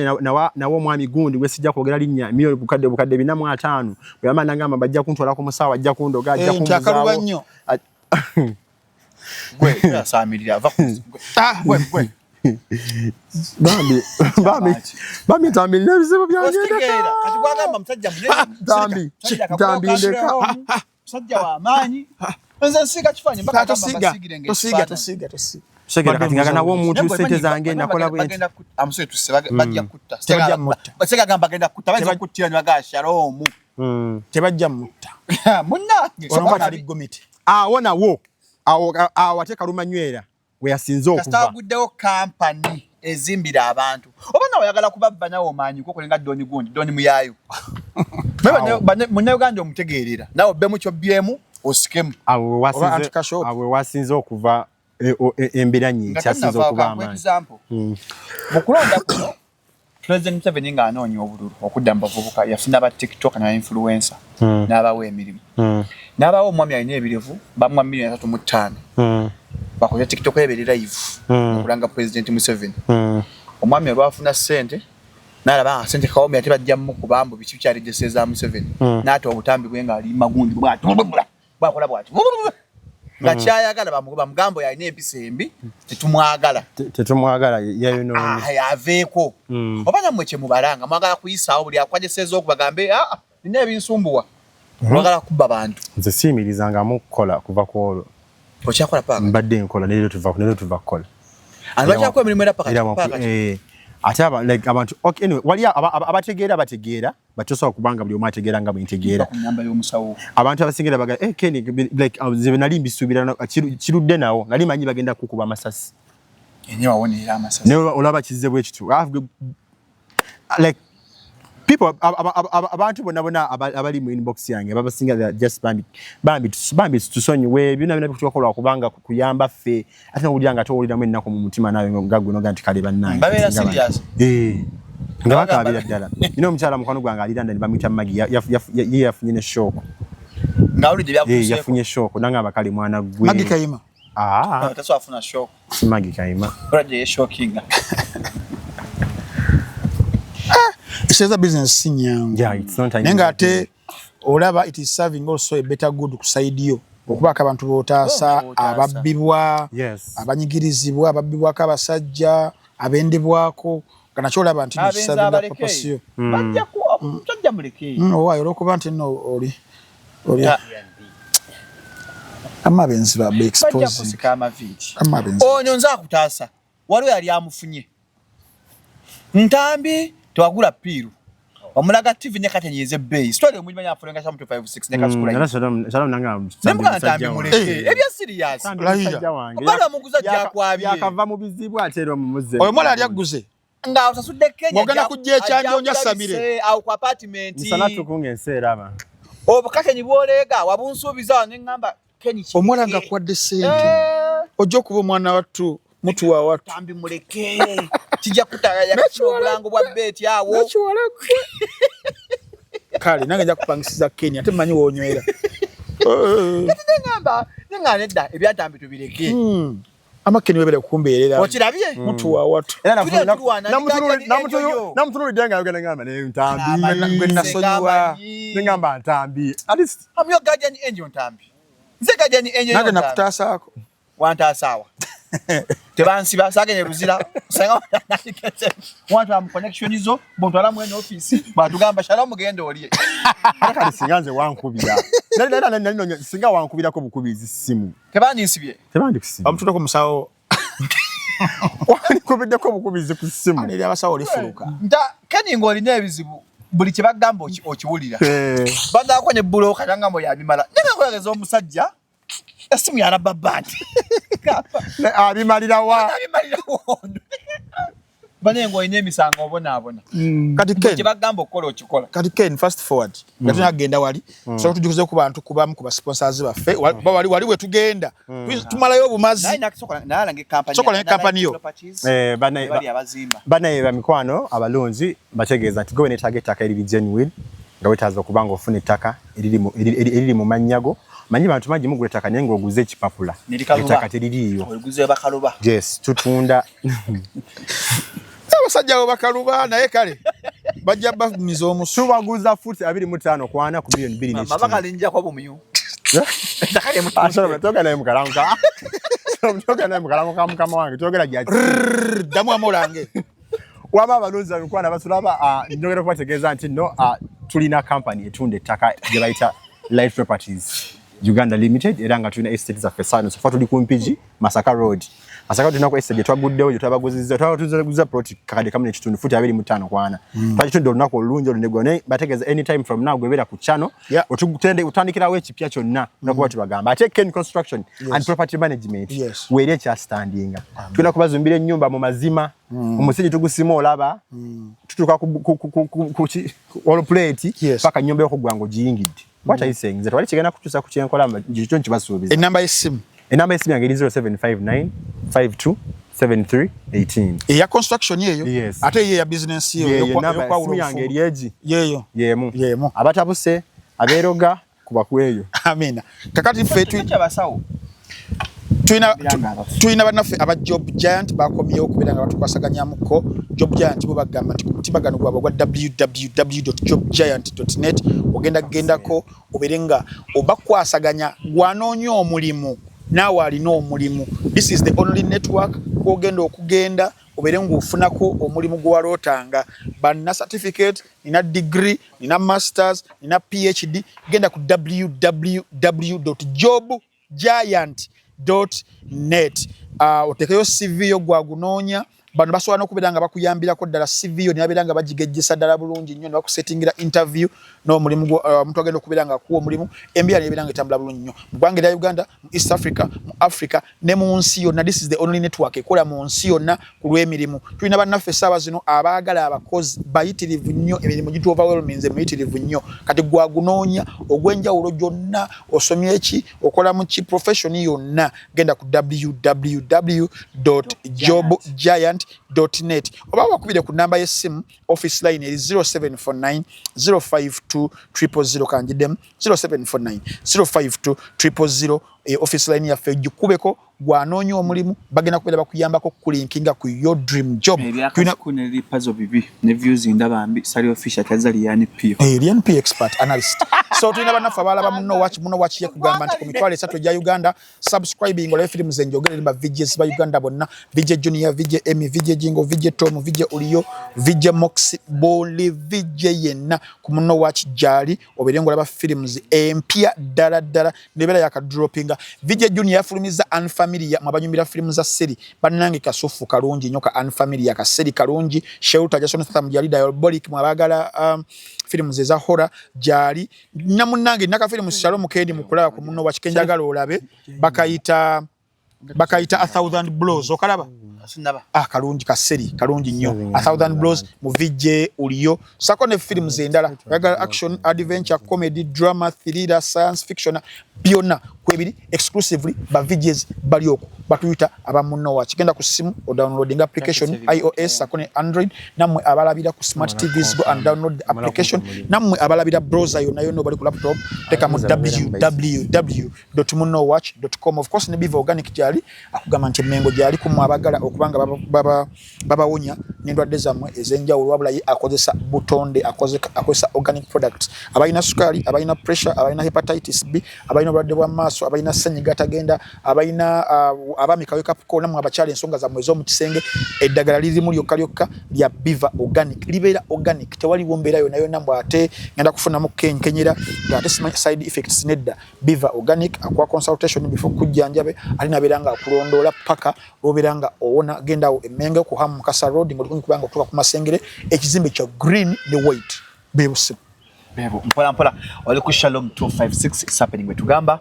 S3: nawo mwami gundi wesijja kwogera linnya miyo bukadde 405 bwamana ngamba bajja kuntwala ku musawa ajja kundoga ajja
S1: kunzawo nnyo
S2: gwe yasamirira va gwe
S3: bambi tambi nebizibu byange
S2: kati gwagamba msajja munene
S3: tambi ndeka
S2: msajja wa amaanyi nze nsika kifanye mpaka
S1: tosiga
S3: Shegera kati ngana wo muntu sente zange nakola bwe
S2: amuswe tusebage bajja kutta sega gamba genda kutta baza kuttira nyaga Shalom
S1: tebajja mutta
S2: munange
S1: songa ali gomiti
S3: wona wo wateka lumanywera we yasinzo okuva
S2: kastaguddewo company ezimbira abantu obana oyagala kubabba nawo maanyi ko kolenga doni gundi doni muyayo bane munne Uganda omutegeerera nawo be mucho byemu osikemu
S3: awe wasinzo okuva embira nyingi kyasinza okuba amaanyi
S2: mukulonda kuno President Museveni nga anoonye obululu okudda mu bavubuka yafuna ba TikTok na influencer n'abawa emirimu n'abawa omwami alina ebirevu bamwa $3.5 bakoze TikTok ebiri live okulanga President Museveni omwami olwafuna sente n'alaba sente Kawombe ate bajja mu kubambu biki kyalegeseza Museveni n'ate obutambi bwe nga ali magundi bwakola bwati ngachayagala bamugambo yalina empisa embi
S3: tetumwagala yayo no
S2: aveeko obana mweche mubalanga mwagala kuyisaawo buli akwajeseza okubagambe nina ebinsumbuwa mwagala kubba abantu
S3: nze siimirizanga mukola kuva kwolo
S2: okyakola paka
S3: mbadde nkola nero tuva kola
S2: anbakyako emirimu era paka
S3: ate like abantu okay anyway wali abategeera batosobola kubanga buli omu ategeera nga bwintegeera abantu abasingira baga Ken like nze nali mbisuubira kirudde nawo nali manyi bagenda kukuba amasasi
S2: enyewe awonera amasasi
S3: ne olaba kizize bwe kitu like people abantu bonna abali mu inbox yange babasinga just bambi tusonyiwe bina bitukola kubanga kuyamba ffe ate n'okulyanga towuliramu ennaku mu mutima nawe ngagwe noga nti kale bannange
S2: babeera serious
S3: nga bakabira ddala nina omukyala mukwano gwange ali London bamuyita Magi yafunye ne shock
S2: ngawulidde byakuseeko
S3: yafunye shock nanga abakali mwana gwe
S1: Magi Kayima
S2: taswafuna shock
S3: Magi Kayima
S2: project shocking
S1: it's a business sinyangu
S3: it's not
S1: nenga ate olaba it is serving also a better good kuside yo okubaka abantu botaasa ababbibwa abanyigirizibwa ababbibwa kabasajja abendebwako kana cholaba anti ni serving the purpose
S2: bajja ku tajja muleke
S1: owayo lokuba anti no oli amabenzi ba expose
S2: amabenzi onyo nza kutaasa waliwo yali amufunye ntambi twagula piru omulaga TV ne katenyeze bay story omujimanya afulenga cha 256 ne kasukula
S3: Shalom nanga
S2: ntambi muleke ebya serious bala muguza jja kwabye
S3: yakava mu bizibu atero mu muze
S1: oyo mwana ali aguze
S2: nga osasudde Kenya
S1: ogana kujja ekyanjo nya Samire
S2: au ku apartment
S3: nisana tukunge ensera aba
S2: obukake bwolega wabunsubiza ne ngamba Kenya
S1: omwana nga kwadde sente ojo kuba mwana watu mutu wa watu
S2: tambi muleke kijja kutaya yakachoblango bwa beti awo
S1: nachiwala kale nange nja kupangisiza Kenya ate manyi wonywera
S2: Ngamba nedda ebyatambi tubireke.
S1: Amakeni webere kumbeerera.
S2: Okirabye?
S1: Mutu wa watu.
S3: Era namutulu denga yogenda ngamba ne ntambi.
S1: Gwe nasonyiwa.
S3: Ngamba ntambi. At least
S2: I'm your guardian angel ntambi. Nze guardian angel.
S1: Nage nakutasaako.
S2: Wanta sawa. Tebansiba sagene ruzira. Sanga want am connection izo bontwala mu office batugamba shalom genda oliye.
S3: Kali singanze wankubira. Nali singa wankubira ko bukubizi simu.
S2: Tebanisibye.
S3: Tebandikisibye.
S1: Amututa ku musawo.
S3: Wani kubidde ko bukubizi ku simu.
S1: Ani abasawo lifuluka.
S2: Nda kani ngolina ebizibu buli kibagamba okiwulira. Banda ko ne bulo katanga mo yabimala. Nanga kwegeza omusajja esimu ya rababandi.
S3: Abimalira wa.
S2: Bane ngo ine emisango obona.
S1: Kati Ken
S2: kibagamba okola okikola.
S1: Kati Ken fast forward. Yatuna agenda wali. So tujukuze ku bantu kubamu ku sponsors baffe. Wali we tugenda. Tumalayo obumazi.
S2: Nalange company.
S1: Sokola company yo.
S3: Bana ba mikwano abalonzi bategeeza nti gowe ne target akairi genuine. Nga wetaza okubanga ofune ettaka eriri mu manyago. Manyi bantu mangi mugule ettaka naye ng'oguze ekipapula. Ettaka teririiyo.
S2: Oguze bakaluba.
S3: Yes, tutunda.
S1: Abasajja abo bakaluba naye kale. Bajja bafumiza omusu.
S3: Tubaguza futi 25 kwana ku million 2 n'ekiti.
S2: Mama kalinja kwa bumiyu. Ettaka lye mutu.
S3: Asala toka naye mukalanka. Toka naye mukalanka mukama wange. Togera gyati.
S1: Damu amolange.
S3: Waba abalunzi abikwana basulaba njogera kubategeeza nti no tulina company etunda ettaka gye bayita Life Properties Uganda Limited era nga tulina estate za Fesano so tuli ku Mpigi Masaka Road. Masaka tulina ku estate twaguddewo gye twabaguzizza twabaguza plot kakade kamwe ekitundu futi 25 kwana. Twakitunda olunaku olungi olunegwa naye bategeeza anytime from now gwebera ku channel otugutende utandikirawo ekipya kyonna nakuba tubagamba ate Ken Construction and Property Management weere ekya standinga tulina kubazumbira ennyumba mu mazima omusingi tugusima olaba tutuka ku all plate paka nyumba y'okugwango giyingidde. What are you saying? That wali kigenda kutusa ku kyenkola njito nkibasuubiza.
S1: Enamba y'essimu.
S3: Enamba y'essimu yange 0759 52 7318.
S1: Eya construction yeyo.
S3: Yes.
S1: Ate ye ya business yeyo
S3: yokwa ulu yange eryeji.
S1: Yeyo.
S3: Yemu. Abatabuse aberoga kuba kweyo.
S1: Amina. Kakati ffe
S2: abasawo.
S1: Tuina banaffe aba Job Giant bakomyewo kubera nga batukwasaganyaamuko. Job Giant bo bagamba nti ku mutimbagano gwabwe gwa www.jobgiant.net ogendako oberenga obakwasaganya gwanoonya omulimu naawe alina omulimu. This is the only network kwogenda okugenda oberenga ofunako omulimu gwewalootanga. Banna certificate, nina degree, nina masters, nina PhD. Genda ku www.jobgiant.net. Otekeyo CV yo gwagunoonya. Bano basobola n'okubeera nga bakuyambirako ddala CV yo nebabeera nga bagigejjesa ddala bulungi nnyo ne bakusettingira interview n'omulimu omuntu agenda okubeera nga akuwa omulimu embeera nebeera nga etambula bulungi nnyo mu ggwanga erya Uganda, mu East Africa, mu Africa ne mu nsi yonna. This is the only network ekola mu nsi yonna ku lw'emirimu. Tulina bannaffe essaawa zino abaagala abakozi bayitirivu nnyo, emirimu gitu overwhelming muyitirivu nnyo. Kati gwagunoonya ogw'enjawulo gyonna osomye eki okola mu ki profession yonna genda ku www.jobgiant.net oba wakubire ku namba y'essimu office line eri 0749 052 000 kanjidemu 0749 052 000 office line yaffe gikubeko gwanoonya omulimu bagenda kubeera bakuyambako kulinkinga ku your dream job.
S2: Tulina kuneli puzzle bibi ne views ndabambi sali official tazali yani P.
S1: Alien P expert analyst. So tulina bannaffe abalaba muno watch ye kugamba nti ku mitwalo 3 gya Uganda subscribing ole films zenjogere ba VJs ba Uganda bonna, VJ Junior, VJ Emmy, VJ Jingo, VJ Tom, VJ Ulio, VJ Mox, Boli, VJ yenna ku muno watch jali oberengo laba films empya dala nebera yaka droppinga. VJ Junior yafulumiza Unfamiliar mabanyumira films za seri bannange Kasufu kalungi nyoka Unfamiliar ka seri kalungi Shelter Jason Statham jali Diabolic mwabagala films za horror jali namunange naka films Shalom Kendi mukulaba ku muno watch kenjagala olabe bakayita 1000 blows okalaba kalungi kaseri kalungi nnyo A Thousand Blows mu VJ uliyo sako ne films endala yagala action adventure comedy drama thriller science fiction byonna kwebiri exclusively ba VJs bali okwo batuyita abamunno wa kigenda ku simu o downloading application iOS sako ne Android namwe abalabira ku smart TVs go and download the application namwe abalabira browser yo no bali ku laptop teka mu www.munnowatch.com of course ne Biva Organic jali akugamba nti mengo jali ku mwabagala okubanga babawonya n'endwadde zammwe ezenjawulo wabula ye akozesa butonde akozesa organic products abalina sukali abalina pressure abalina hepatitis B abalina obulwadde bwa maaso abalina senyiga tagenda abalina abamikaweka ko namwe abakyala ensonga zammwe ez'omu kisenge eddagala lirimu lyokka lya Biva Organic libeera organic tewali wombeera yonna mbw ate ngenda kufunamu kenyera ate side effects nedda Biva Organic akwa consultation before kujjanjabe alina beranga akulondola paka oberanga owona gendawo emenge ku Hamu Mukasa Road ngoli kubanga okutuka ku Masengere ekizimbe kya green the white bebuse
S2: bebo mpola oli ku Shalom 256 is happening betugamba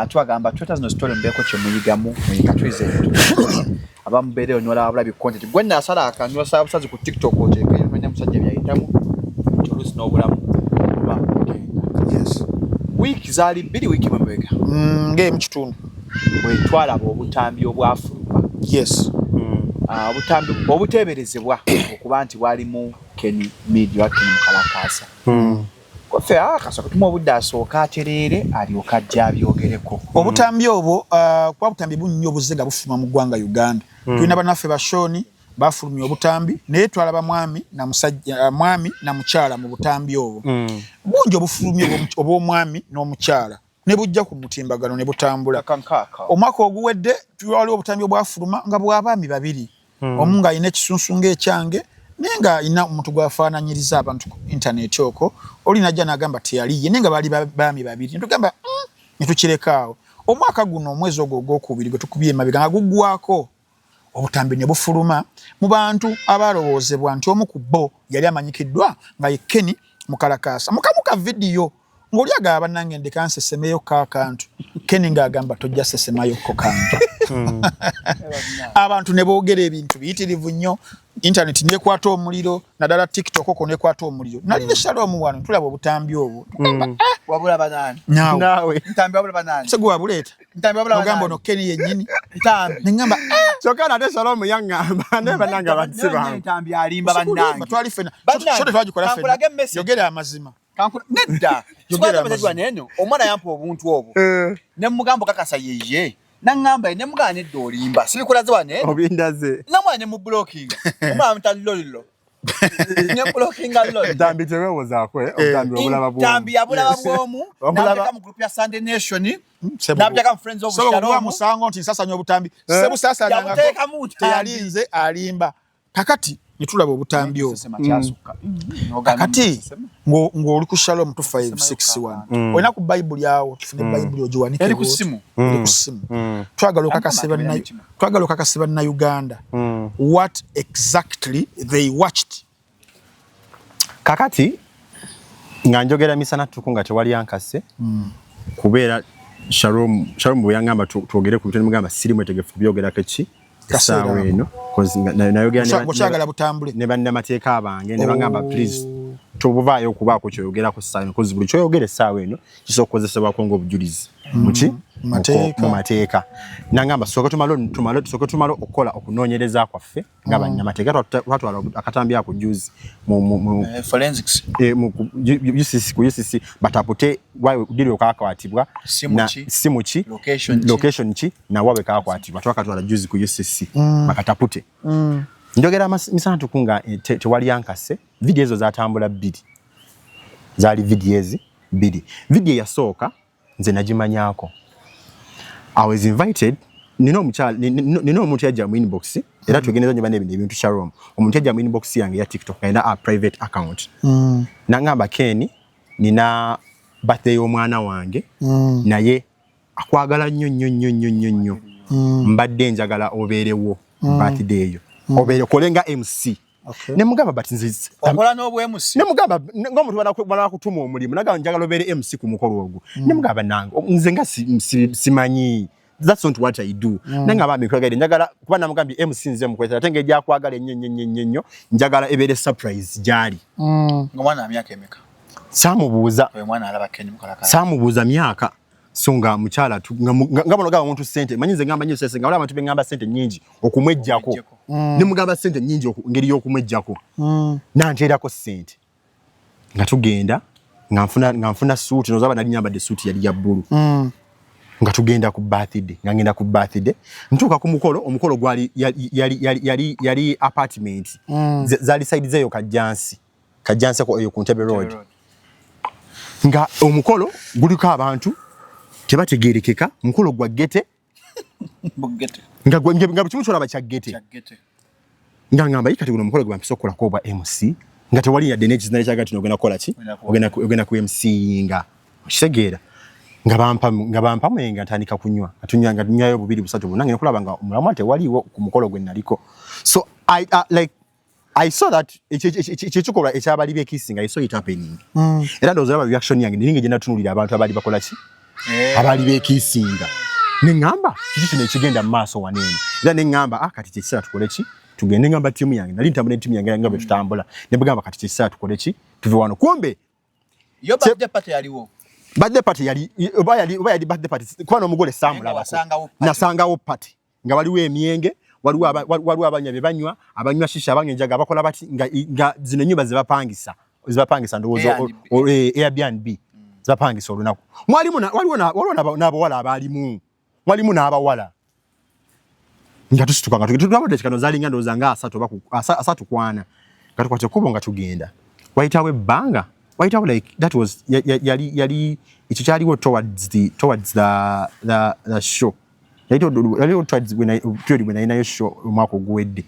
S2: twagamba Twitter no story mbeko kye muyigamu muyikatwize abambere onyola abula bi content gwenna asala akanyo sabusazi ku TikTok oteke nyonya musajja byayitamu tolusi no bulamu yes week zali bidi wiki mambega
S1: game kitundu
S2: twala obutambi obwafuluma
S1: yes
S2: obutambi obuteberezebwa okuba nti wali mu Ken Media Ken Mukalakasa kofe akasoko tumo budda asooka aterere ali okajja byogereko
S1: obutambi obwo kwa butambi bunnyo buzega bufuma mu ggwanga Uganda tulina banaffe bashoni bafulumya obutambi naye twalaba mwami na musajja mwami na mukyala mu butambi obwo bungi obufulumya obw'omwami n'omukyala ne bujja ku mutimbagano ne butambula omwaka oguwedde twali obutambi obwafuluma nga bw'abaami babiri omu nga alina ekisunsu ng'ekyange naye nga alina omuntu gwafaananyiriza abantu ku intaneti okwo oli najja n'agamba teyaliye naye nga baali baami babiri ne tugamba ne tukirekaawo omwaka guno omwezi ogwo ogwokubiri gwe tukubye emabega nga guggwako obutambi ne bufuluma mu bantu abalowoozebwa nti omu ku bo yali amanyikiddwa nga ye Ken Mukalakasa mukamuka vidiyo ng'oli agamba nange ndeka nsesemeyo kakantu Ken ng'agamba tojja sesemayo ko kantu abantu ne boogera ebintu biyitirivu nnyo internet nekwata omuliro naddala TikTok okwo nekwata omuliro nali ne Shalom wano tulaba obutambi obwo
S2: wabula banani
S1: nawe
S2: ntambi wabula banani
S1: sego wabuleeta
S2: ntambi wabula banani
S1: ogamba no Ken yennyini
S2: ntambi
S1: nengamba
S3: sokana ate Shalom yangamba ne bananga batsiba
S2: ntambi alimba banani
S1: twali fena shote twagikola fena yogera amazima
S2: nedda yogera amazima neno omwana yampa obuntu obwo ne mugambo kakasa yeye nangamba ne mugane dolimba sibikulaze wane
S3: obindaze
S2: namwana mu blocking omwana mtalolilo ne blocking allo
S3: dambi tewewo zakwe otambi obulaba bwo
S2: dambi yabulaba bwomu nabeka mu group ya Sunday Nation nabeka mu friends of Shalom
S1: so musango nti sasa nyo butambi sebu sasa nanga teyalinze alimba kakati nitulaba obutambi obwo kakati ng'oli ku Shalom 256 olina ku Bible yawo tufune Bible ogiwanike
S2: eri ku simu
S1: twagala okakasiba na Uganda what exactly they watched
S3: kakati nga njogera misana tukunga tewali yankase kubeera Shalom bwe yangamba twogere ku bitone mugamba siri mwetegefu byogera keki sawa eno
S1: ngokyagala butambule
S3: ne bannamateeka abange ne bagamba please tobuvaayo okubaako kyoyogerako saawa kozi buli kyoyogere saawa eno kisobola okukozesebwako ng'obujulizi muki mu mateeka nangamba soke tumale okukola okunoonyereza kwaffe nga bannamateeka twatwala akatambi ako juzi
S2: forensics
S3: ku UCC batapute diri okakwatibwa simu ki location ki nawawe kakwatibwa twakatwala juzi ku UCC bakatapute njogera misana tukunga tewali yankase video ezo zatambula bbiri zali videos bbiri video yasooka nze najimanyako I was invited nino omuntu yajja mu inbox era tugeneza nyo bane ebintu Shalom omuntu yajja mu inbox yange ya TikTok ina a private account nangamba Ken nina birthday y'omwana wange naye akwagala nnyo mbadde njagala obeerewo birthday yo obere kolenga MC ne mugamba batinzizi
S2: okola n'obwe MC
S3: ne mugamba ngomuntu bala kutuma omulimu naga njagala obere MC ku mukolo ogwo ne mugamba nange nze nga simanyi that's not what I do. Nenga ba mikwagade njagala kuba namugambi MC nze mukweta atenge ejja kwagala ennyo njagala ebere surprise jali.
S2: Ngomwana myaka emeka.
S3: Samubuuza.
S2: Oyo mwana alaba Ken mukalaka.
S3: Samubuuza myaka. Songa mukyala ngabano gaba omuntu sente manyize ngamba nnyo sente ngabala abantu bengamba sente nnyingi okumwejjako ne mugamba sente nnyingi ngeri y'okumwejjako nanteerako sente nga tugenda nga nfuna suuti nozaba nali nyambadde suuti yali ya bbulu nga tugenda ku birthday nga ngenda ku birthday ntuuka ku omukolo gwali yali apartment zali side zeyo Kajjansi ko eyo ku Ntebe Road nga omukolo guliko abantu tebategerekeka mukolo gwa gete nga bikimu kyolaba kya gete nga ngamba yikati guno mukolo gwa mpisa okukolako obwa MC nga tewali yadde n'ekizinale kyagati n'ogenda kukola ki ogenda ku MC nga okitegeera nga bampa mwenga ntandika kunywa nga tunywayo bubiri busatu bonna ngenda kulaba nga omulamu tewaliwo ku mukolo gwe naliko so I saw that ekikolwa ekyabali bekisinga I saw it happening era ndowooza laba reaction yange ninge gye natunulira abantu abali bakola ki abali bekisinga nengamba kiki kino ekigenda mu maaso waneeno era nengamba kati kyekisala tukole ki tugende ngamba tiimu yange nali ntambula tiimu yange nga bwe tutambula ne bagamba kati kyekisala tukole ki tuve wano kumbe
S2: yo birthday party yaliwo
S3: birthday party yali oba yali birthday party kwa n'omugole samulaba nasangawo party nga waliwo emyenge waliwo abanyabe abanywa shisha abanyenjaga bakola bati nga zino nyumba zibapangisa ndowooza Airbnb zibapangisa olunaku waliwo n'abawala abalimu walimu n'abawala nga tusituka nga tutwabadde kikano zalinga ndowooza nga asatu kwana nga tukwate kubo nga tugenda wayitawo ebbanga wayitawo like that was yali ekyo kyaliwo towards the show yaliwo towards when I show omwaka oguwedde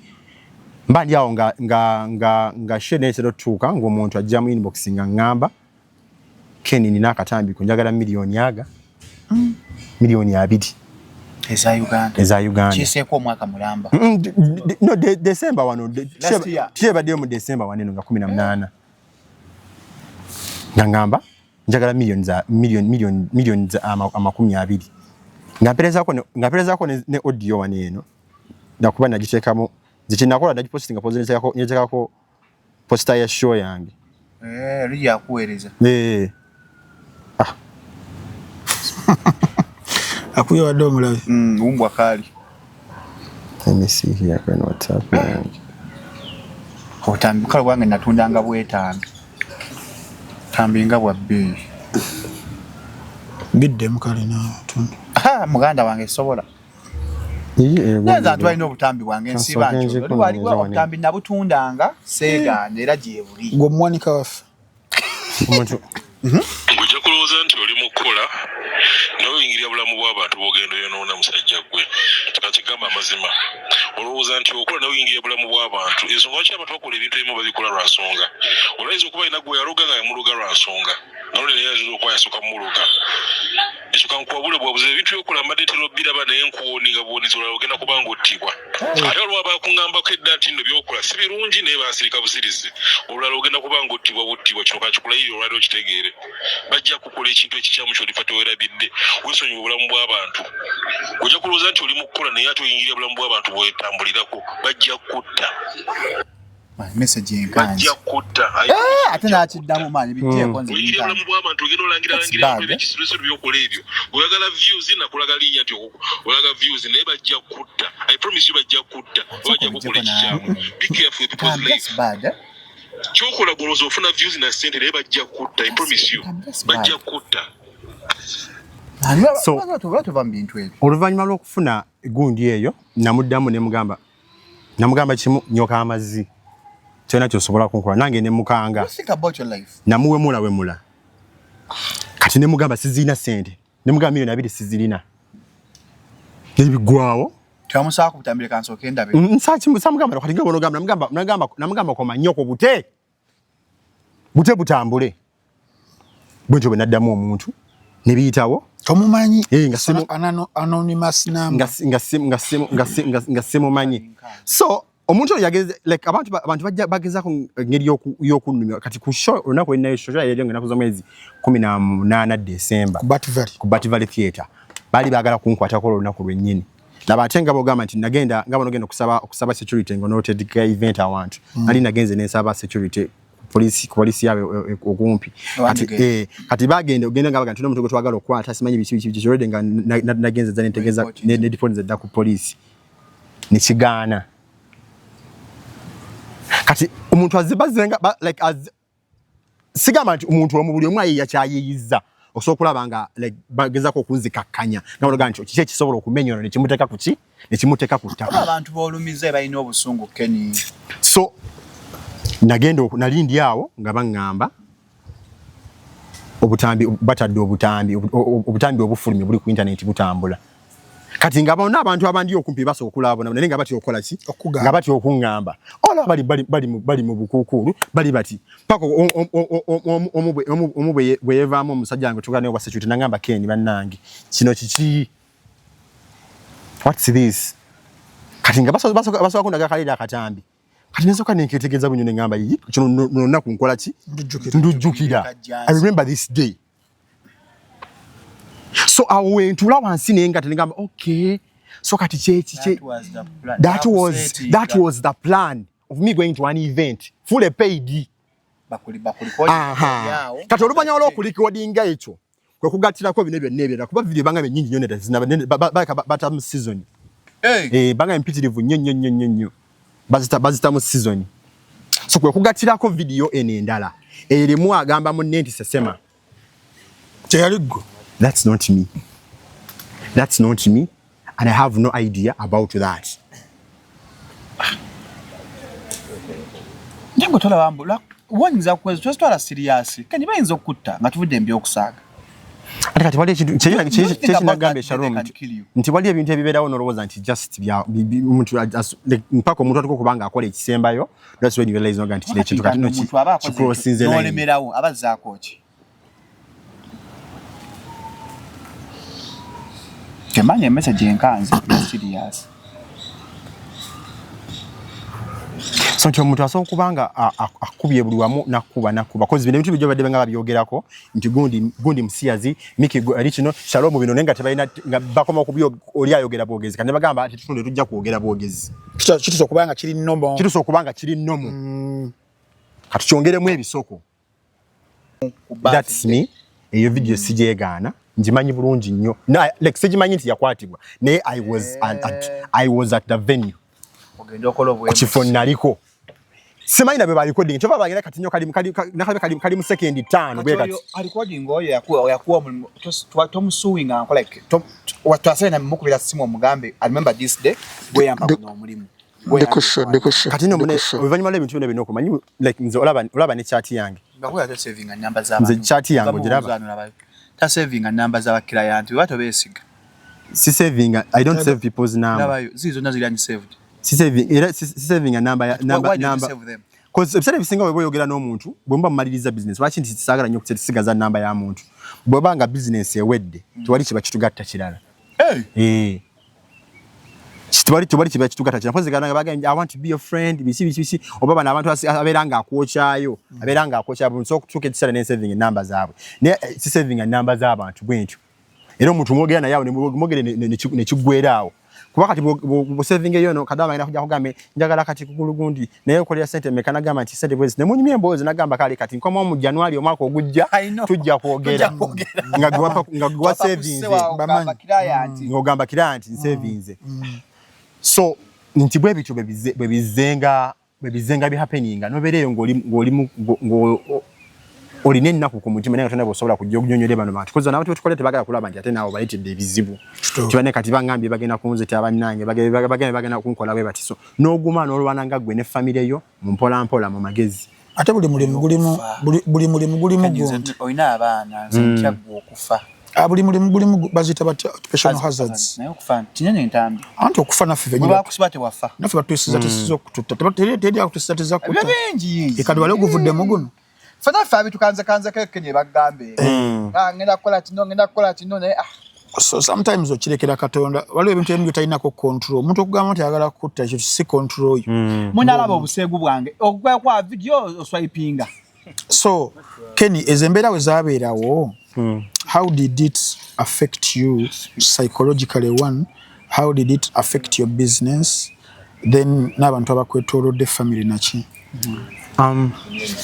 S3: mba ndi awo nga show neetera otuuka ng'omuntu ajja mu inbox nga ngamba Ken nina akatambi kunjagala miliyoni 2 eza Uganda
S2: kiseeko omwaka mulamba
S3: no December wano kyebaddeyo mu December waneno nga 18 nga ngamba njagala miliyoni 20 nga mperezaako ne audio waneeno nakuba nagiteekamu zekinakola nagipostinga nyetekako posta ya show yange
S2: lija akuweereza
S1: akuye wadde omulabe
S2: umbwa kali
S3: let me see here when what's happening
S2: otambikala bwange natundanga bw'etaano tambinga bwa bbeeyi
S1: biddemu kale nawe
S2: muganda wange sobola neza twalina obutambi bwange nsiba nti waliwo obutambi nabutundanga seegaana era gyebuli
S1: gwe omwanika waffe
S5: ojja kulowooza nti oli mu kukola n'oyingirira bulamu bw'abantu bw'ogenda oyonoona musajja gwe tukakigamba amazima olowooza nti okola n'oyingirira bulamu bw'abantu ensonga lwaki abantu bakola ebintu ebimu babikola lwa nsonga olayinza okuba alina gwe yaloga nga yamuluga lwa nsonga nalole naye ayinza okuba yasooka mumuluga ekyo kankuwabule bwabuze ebintu byokola mbadde ntera obbiraba naye nkuwoni nga buwoniza olala ogenda kuba ng'ottibwa ate olwa bakuŋŋambako edda nti nno byokola si birungi naye baasirika busirisi olulala ogenda kuba ng'ottibwa buttibwa kino kakikulayirira olwali okitegeere bajja kukola ekintu ekikyamu kyolifa tewerabidde wesonyiwa obulamu bw'abantu ojja kulowooza nti oli mu kukola naye ate oyingirira obulamu bw'abantu bwetambulirako bajja kutta
S2: message enkanzi ate nakiddamu maanyi bijjeeko nze
S5: oyingirira obulamu bw'abantu ogenda olangira ebikisirusiru byokola ebyo oyagala views nakulaga linnya nti olaga views naye bajja kutta I promise you bajja kutta bajja kukola ekikyamu be careful with people's life kyokola golooza ofuna views na ssente naye bajja kutta I promise you bajja kutta
S3: oluvannyuma lw'okufuna gundi eyo namuddamu namugamba kimu nyoka amazzi kyona kyosobola kunkola nange nemukanga namuwemula kati nemugamba sizirina ssente nemugamba miliyoni 2 sizirina nebigwawo
S2: twamusaako kubutambire kansooke ndabe
S3: samugamba kati ngabo nogamba namugamba koma nnyoko bute butambule bwentyo bwe naddamu omuntu nebiyitawo
S1: tomumanyi anonymous number
S3: nga simumanyi so omuntu oyo yageze like abantu bagezaako ngeri y'okunnumya kati ku show olunaku olinayo show yali ngenda kuza mwezi 18 December
S1: ku Bat Valley
S3: Theatre bali bagala kunkwata ko lunaku lwennyini laba ate nga bogamba nti nagenda nga bonogenda okusaba security ngo noted event awantu ali nagenze n'ensaba security police yawe okumpi kati bagenda ogenda nga baganda n'omuntu gwe twagala okwata simanyi biki kirode nga nagenze za netegeza ne deport za ku police ni kigana kati omuntu azibazenga like as sigama nti omuntu omubuli omwe yakyayiyiza osokulaba nga like bagezako kunzikakkanya nga bologa nti kiki kisobola okumenyona ne kimuteka kuki ne kimuteka kutaka
S2: abantu bolumize balina obusungu Kenny
S3: so nagendo nalindi awo nga bangamba obutambi batadde obutambi obufulumye buli ku internet butambula kati nga baona abantu abandi okumpi basobola okulabona naye nga bati okola ki nga bati okungamba ola bali mu bukukulu bali bati pako omubwe bweyevaamu omusajja ngo tugane wa security nangamba Ken bannange kino kiki what's this kati nga basobola kundaga kalira akatambi kati nesoka nenketegeza bunyone ngamba yi kino nonaku nkola ki ndujukira I remember this day. So I went to wansi nenga tenegamba okay so kati that was the plan of me going to an event fully paid
S2: bakuli
S3: kati olubanya olwokulikodinga ekyo kwe kugatirako bino byonna kuba video banga nyingi nyone bata mu season banga impitirivu nnyo bazita mu season so kwe kugatirako video enendala erimu agamba mu nenti sesema
S1: teyaligo.
S3: That's not me. That's not me, and I have no idea about that.
S2: Njengo tola wambula wonza kwezo twala serious kani bayinza okutta nga tuvudde mbyo okusaga
S3: ate kati wali ekintu nagambe Shalom nti wali ebintu ebibeerawo nolowooza nti just omuntu mpaka omuntu atuko kubanga akola ekisembayo that's when you realize noga nti kino ekintu kati kikrosinze
S2: nolemerawo abazaako ki kemanya message enkanze serious
S3: so nti omuntu asobola kubanga akubye buli wamu nakuba cause bino ebintu bijjo badde nga babyogerako nti gundi musiyazi Miki ali kino Shalom bino nenga tebalina nga bakoma okubyo oli ayogera bwogezi kandi bagamba ati tutunde tujja kwogera bwogezi
S1: kituso kubanga kiri nomo
S3: kati kyongeremu ebisoko that's me eyo video sijegaana njimanyi bulungi nnyo like sijimanyi nti yakwatibwa naye I was at the venue
S2: ogenda okola obwe
S3: kifo naliko simanyi nabe bali recording choba bagenda kati nnyo kali mu second 5 bwe kati
S2: recording oyo yakuwa Tom suing and like what was saying mukubira simu omugambe I remember this day bwe yamba kuno omulimu
S3: kati no mune ovanyuma le bintu bino kumanyi like nze olaba ne chat yange
S2: ngakuya saving number z'abantu
S3: nze chat yange ogiraba
S2: ta saving number za client wato besiga
S3: si saving I don't save people's number
S2: nabayo zizo nazilani saved
S3: si saving a number cause ebisale bisinga bwe boyogera n'omuntu bwemba maliriza business lwaki nti tisagala nnyo kusigaza number ya muntu bwebanga business ewedde twali kiba kitugatta kirala twali kiba kitugatta kirala cause gana bagamba I want to be your friend bisi obaba n'abantu aberanga akokyayo aberanga akokya bunso okutuka ekisala ne saving number zaabwe ne si saving number z'abantu bwentyo era omuntu mwogera naye awo mwogere ne kigwerawo kuba kati bo saving eyo no kadama ina kuja kugambe njagala kati kugulu gundi naye okolera sente mekana gamba nti sente bwezi ne munyumye embozi nagamba kale kati nkomo mu January omwaka ogujja tujja kwogera nga gwa savings ngogamba client savings so nti bwe bityo bwe bizenga bi happening no bereyo ngoli oline nnaku ku mutima naye tona bosobola kujja okunyonyole bano bantu koza n'abantu tukolete bagala kulaba nti ate naawo bayitidde ebizibu kibane kati bangambye bagenda kunzeti abannange bagenda kunkola bwe bati so n'oguma n'olwana nga gwe ne family yo mu mpola mu magezi
S1: ate buli mulimu gulimu
S2: oyina abaana nze nkyagwa okufa
S1: buli mulimu bazita batya occupational hazards
S2: naye okufa kinene entambi
S1: anti okufa naffe venye
S2: bakusibate wafa
S1: naffe batwesiza tesiza okututta teri akutesiza teza kutta
S2: bingi
S1: ekadi wali oguvudde muguno
S2: fana fabi tukanza kenye bagambe ngenda kola tino ne
S1: so sometimes okirekera Katonda waliwo ebintu ebimu byotalinako control omuntu okugamba nti ayagala kutta ekyo si control yo
S2: munalaba obuseegu bwange okugwa video oswipinga
S1: so Kenny ezo embeera we zaabeerawo how did it affect you psychologically? One, how did it affect your business? Then n'abantu abakwetoolodde family naki?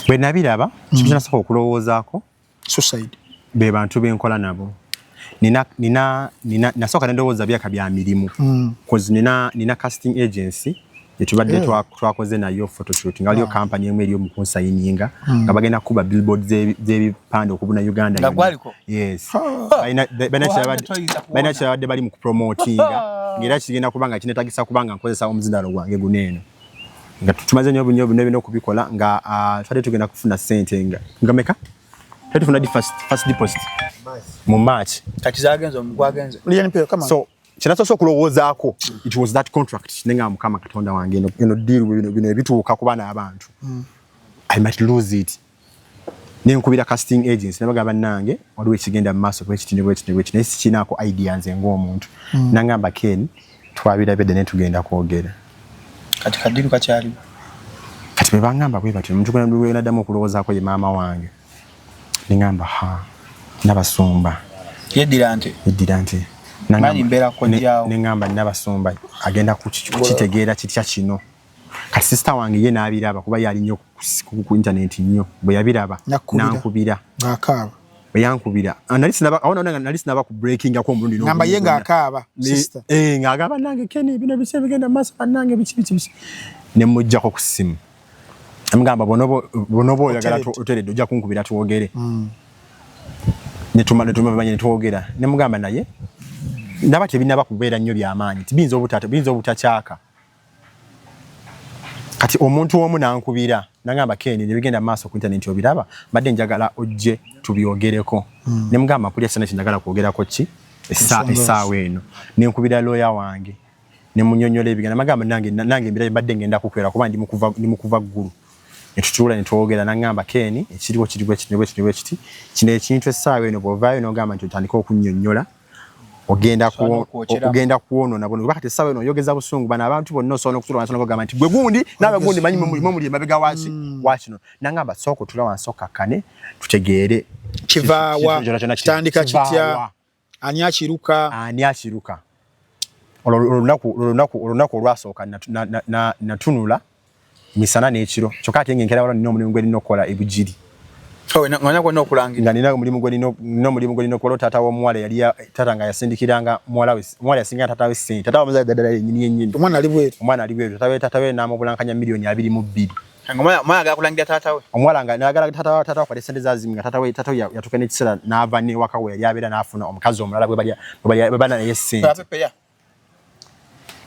S3: Bwe nabiraba kibina sako okulowoozaako
S1: suicide
S3: be bantu benkola nabo nasooka nendowooza byaka bya mirimu cause nina casting agency yetubadde twakoze nayo photoshoot nga waliyo company emu eri omukunsayininga nga bagenda kuba billboard z'ebipande okubuna Uganda. Yes. Baina kyabadde bali mu kupromotinga ng'era kigenda kubanga kinetagisa kubanga nkozesa omuzindalo gwange guneeno nga tumaze nnyo bino okubikola nga twali tugenda kufuna ssente nga meka twali tufuna first deposit mu March
S2: kati zagenze omugwagenze
S3: so kinasoose okulowoozaako it was that contract nenga Mukama Katonda wange eno deal bino ebituuka ku baana abantu I might lose it nenkubira casting agency nabagamba nange waliwo ekigenda mu maaso bwekiti naye sikinaako idea nze ng'omuntu nangamba Ken twabirabedde ne tugenda kwogera
S2: kati kadiru kakyali
S3: kati bwe bangamba bwe batyo omuntu gwe naddamu okulowoozaako ye maama wange ningamba Nabasumba
S2: yeddira nte Nani mbera konjao
S3: ningamba Nabasumba agenda kukitegeera kitya kino kati sister wange ye nabiraba kuba yali nnyo ku internet nnyo bwe yabiraba nankubira
S1: ngakaaba
S3: bwe yankubira nali sinaba ku breaking ako omulundi
S1: ngamba ye ngakaaba sister
S3: ngagamba nange Ken bino bise bigenda maaso nange biki ne mujjako ku simu amugamba bonobo oyagala oteredde ojja kunkubira tuwogere ne tuwogera ne mugamba naye ndaba tebinaba kubeera nnyo by'amaanyi tibinza obutakyaka kati omuntu omu nankubira nagamba Ken ne bigenda maaso ku internet obiraba mbadde njagala ojje tubyogereko ne mugamba kulya sana kinjagala kwogerako ki essaawa eno ne nkubira lawyer wange ne munyonyola ebigenda magamba nange mbira mbadde ngenda kukwera kuba ndi mukuva ggulu netutula netwogera nagamba Ken ekiriwo kiti kino ekintu essaawa eno bw'ovaayo n'ogamba nti otandika okunnyonnyola ogenda kuwonona bono bakati essaawa eno oyogeza busungu bano abantu bonna osobola okutula wansi n'ogamba nti gwe gundi naawe gundi manyi muli emabega wakino nagamba sooka otula wansi okakkane tutegeere
S1: kitandika kitya ani akiruka olunaku olwasooka natunula misana n'ekiro kyokka ate ng'enkera wala nina omulimu gwe nina okukola ebugiri nga nina omulimu gwe nina okukola taata w'omuwala yali taata nga yasindikiranga muwala yasinga taata we ssente taata wamuzaala ddala yennyini omwana ali bweru
S3: taata we n'amubulankanya miliyoni 22
S2: omwana agala kulangira taata we
S3: omuwala nga nayagala taata we kwata ssente zazimi nga taata we yatuuka n'ekiseera n'ava n'ewaka we yali abeera n'afuna omukazi omulala bwe bana naye ssente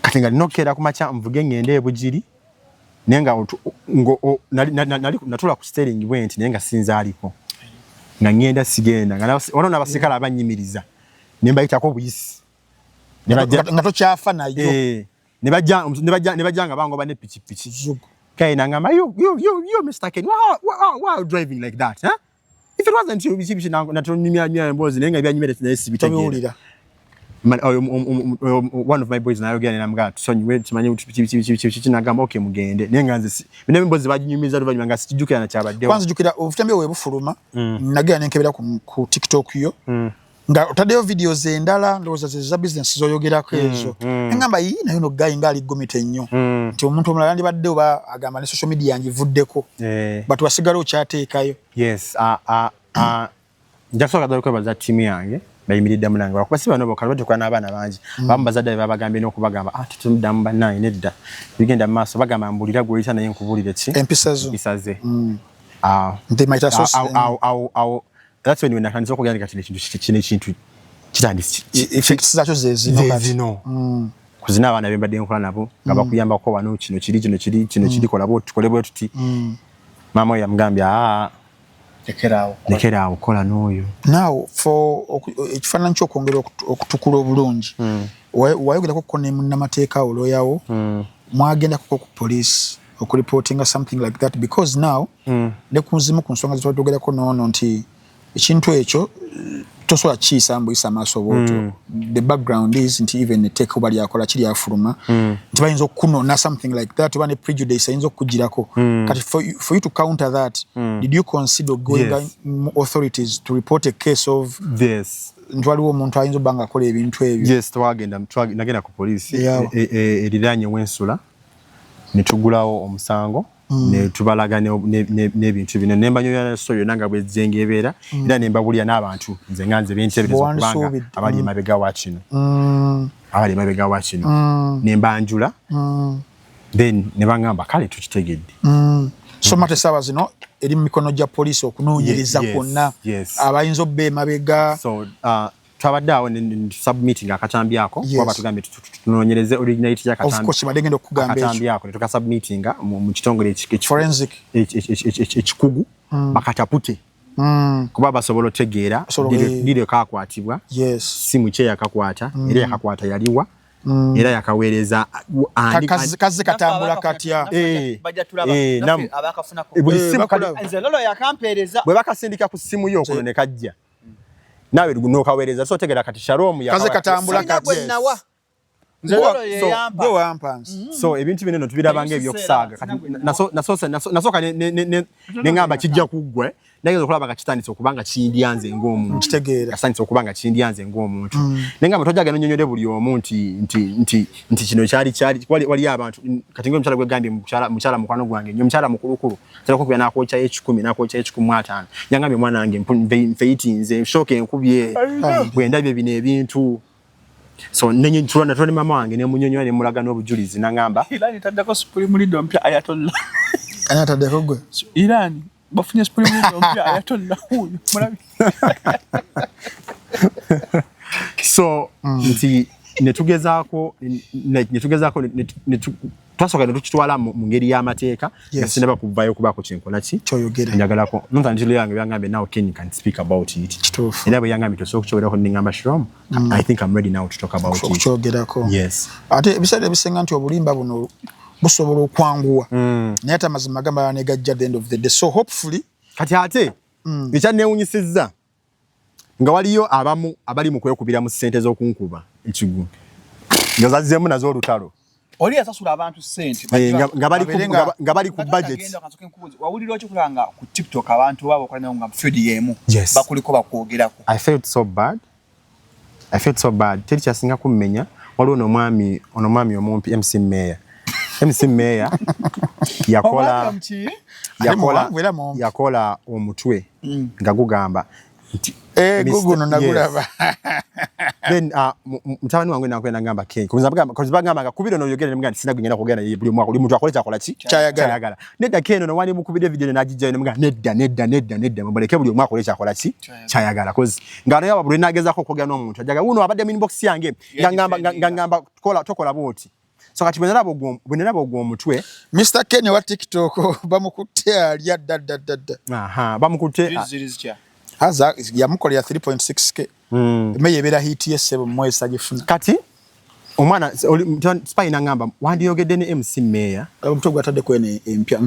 S3: kati nga nina okukeera ku makya nvuge ngende ebugiri nenga natula ku steering bwenti nenga sinzaaliko nga ngenda sigenda nga ono n'abasikala abanyimiriza nembayitako buyisi
S1: nga tokyafa nayo
S3: ne bajja nga bangoba ne pikipiki kaya nangamba you Mr. Ken why are you driving like that huh? If it wasn't you bichi natonimya mbozi nenga byanyimire naye sibitegeera one of my boys nayo gani namga tusonyiwe timanyi utupichi nagamba okay mugende nenganze bine mbozi bajinyumiza luvanyuma nga sijukira na cyabadde
S1: kwanza jukira obutambe we bufuluma nagira nenkebera ku TikTok yo nga otaddeyo videos endala ndoza za business zoyogerako ezo ngamba yi nayo no guy ngali gomite nnyo nti omuntu omulala ndi badde oba agamba ne social media yanjivuddeko but wasigala okyateekayo
S3: yes njakusoka doko baza timu yange bayimiridde munange bakuba si bano bokala batukwana n'abaana bangi bamu bazadde babagambye n'okubagamba tutuddamu bannaye nedda bigenda mu maaso bagamba mbulira gweyita naye nkubulire ki
S1: empisa ze
S3: that's when natandise okugenda kati ekintu kitandise
S1: effects zakyo zezino
S3: kuzina abaana bembadde nkola nabo nga bakuyambako wano kino kiri kola bo tukole bwe tuti maama we yamugambye lekera kola n'oyo
S1: now for ekifaananyi ky'okwongera okutukula obulungi wayogerako ko ne munnamateeka olwoyawo mwagendako ku police okureportinga something like that because now ne kunzimu ku nsonga zetwadogerako noono nti ekintu ekyo tosobola kiyisa mbuyisa maaso bwotyo. The background is nti even take over lyakola kiri afuluma nti bayinza okukunona something like that oba ne prejudice ayinza okukugirako. Kati for you to counter that, did you consider going authorities to report a case of nti waliwo omuntu ayinza obanga akola ebintu ebyo?
S3: Yes, nagenda ku poliisi eriranye w'ensula ne tugulawo omusango ne tubalaga n'ebintu bino nembanyoya story nanga bwezenge ebeera era nembabulya n'abantu nze nganze bentebereza kubanga abali emabega wa kino nembanjula then ne bangamba kale tukitegedde.
S1: So mate sawa zino eri mu mikono gya poliisi okunoonyereza kwonna abayinza obba emabega.
S3: So twabadde awo submitting akatambyako kuba tugambe tunoonyereze originality y'akatambi.
S1: Of course badengenda okugamba
S3: akatambyako ne tukasubmittinga mu kitongole
S1: forensic
S3: ekikugu bakatapute kuba basobola otegeera dire kakwatibwa simu kye yakakwata era yakakwata yaliwa era yakaweereza
S1: kazi katambula katya
S2: bajja tulaba abakafunako nze lolo yakampeereza
S3: bwe bakasindika ku simu yo okuno ne kajja nawe nokaweereza so tegera kati Shalom
S1: kazi katambula katya
S3: so ebintu bino no tubirabanga ebyokusaaga nasoka nengamba kijja kuggwe nageza okulaba kakitandise okubanga kindyanze ng'omuntu
S1: kitegeera
S3: kasandise okubanga kindyanze ng'omuntu nengamba tojaga nonyonyole buli omu nti kino kyali wali abantu kati ngo omukyala gwegambye mukyala mukwano gwange nnyo omukyala mukulukulu tera kubya nakwokya 10 nakwokya 15 yangambye mwana wange nfeyitinze shoke enkubye bwendabye bino ebintu. So nenye tulana tuli mama wange ne munyonyo ne mulaga n'obujulizi nangamba
S2: Irani tadako supreme leader mpya Ayatollah
S1: tadako gwe
S2: Irani bafunye supreme leader mpya Ayatollah huyo mulabi.
S3: So nti netugezaako twasoka tukitwala mu ngeri y'amateeka sinaba kuvayo kubako kyenkola ki
S1: kyoyogera
S3: njagalako nonta njilo yange yangambe now can you can speak about it era bwe yangambe tosoka kukyogera ningamba Shalom I think I'm ready now to talk about it
S1: kyogerako.
S3: Yes
S1: ate ebiseera ebisenga nti obulimba buno busobola okwanguwa naye ate amazima gamba negajja at the end of the day so hopefully
S3: kati ate ekyanewunyisizza nga waliyo abamu abali mu kwekubira mu ssente z'okunkuba ekigu nga zazzemu nazo olutalo
S2: oli asasula abantu sente
S3: nga bali ku budget
S2: wawulira okikulanga ku TikTok abantu babo kolana nga field yemu bakuliko bakwogerako.
S3: I felt so bad teri kyasinga kummenya waliwo n'omwami omumpi MC Mayor yakola omutwe nga gugamba
S1: guguno nagulaba
S3: then mtabani wangu nakwenda ngamba Ken kuzibagamba kubiro no yogera nemugandi sina kunyenda kugenda buli mwaka uli muntu akola kyakola ki kyayagala nedda Ken no wali mukubide video najija nemugandi nedda mubaleke buli mwaka akola kyakola ki kyayagala cause ngalo yaba buli nageza ko kogera no muntu ajaga uno abadde inbox yange ngamba tokola boti so kati bwenera bwo omutwe
S1: Mr. Ken wa TikTok bamukutte alya dadda
S3: bamukutte
S1: haza yamukolera 3.6k meye bera hit yesebo mwesa gifuna
S3: kati omwana spy nangamba wandiyogedde ne MC Mayor
S1: omutwe atadde kwene empya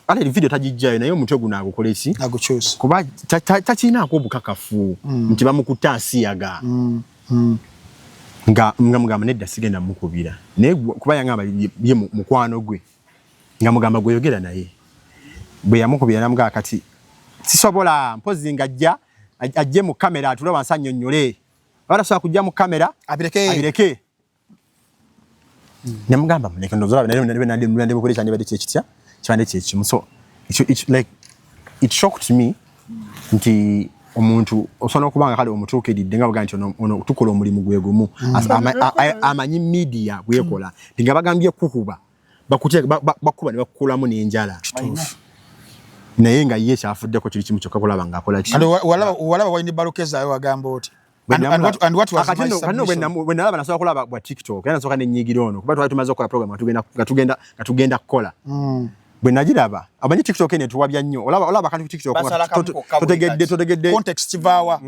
S3: ale video tajijjayo naye omutwe guno agukoleki
S1: agukyusa
S3: kuba tachinaako obukakafu nti bamukutta asiyaga nga mugamba nedda sigenda mukubira naye kuba yangamba ye mukwano gwe nga mugamba gweyogera naye bwe yamukubira namugamba kati sisobola mpozi ngajja ajje mu kamera atulaba nsanyonyole wala so akujja mu kamera abireke namugamba muleke ndozola nende bukole cyane bade kyekitya cyane kyekimu so it shocked me nti omuntu osona okubanga kale omutuukiridde nga baga nti ono tukola omulimu gwegumu amanyi media bwekola nga bagambye kukuba bakuba ne bakukulamu n'enjala naye nga ye kyafuddeko kiri kimu kyokka kulaba ng'akola ki
S1: walaba wayini balokeza ayo agamba oti and what was my submission
S3: when nalaba nasobola kulaba bwa TikTok era nasobola nenyigira ono kuba twali tumaze okukola program tugenda kukola bwe nagiraba amanyi TikTok ene tuwabya nnyo olaba kandi TikTok totegedde
S1: context kivaawa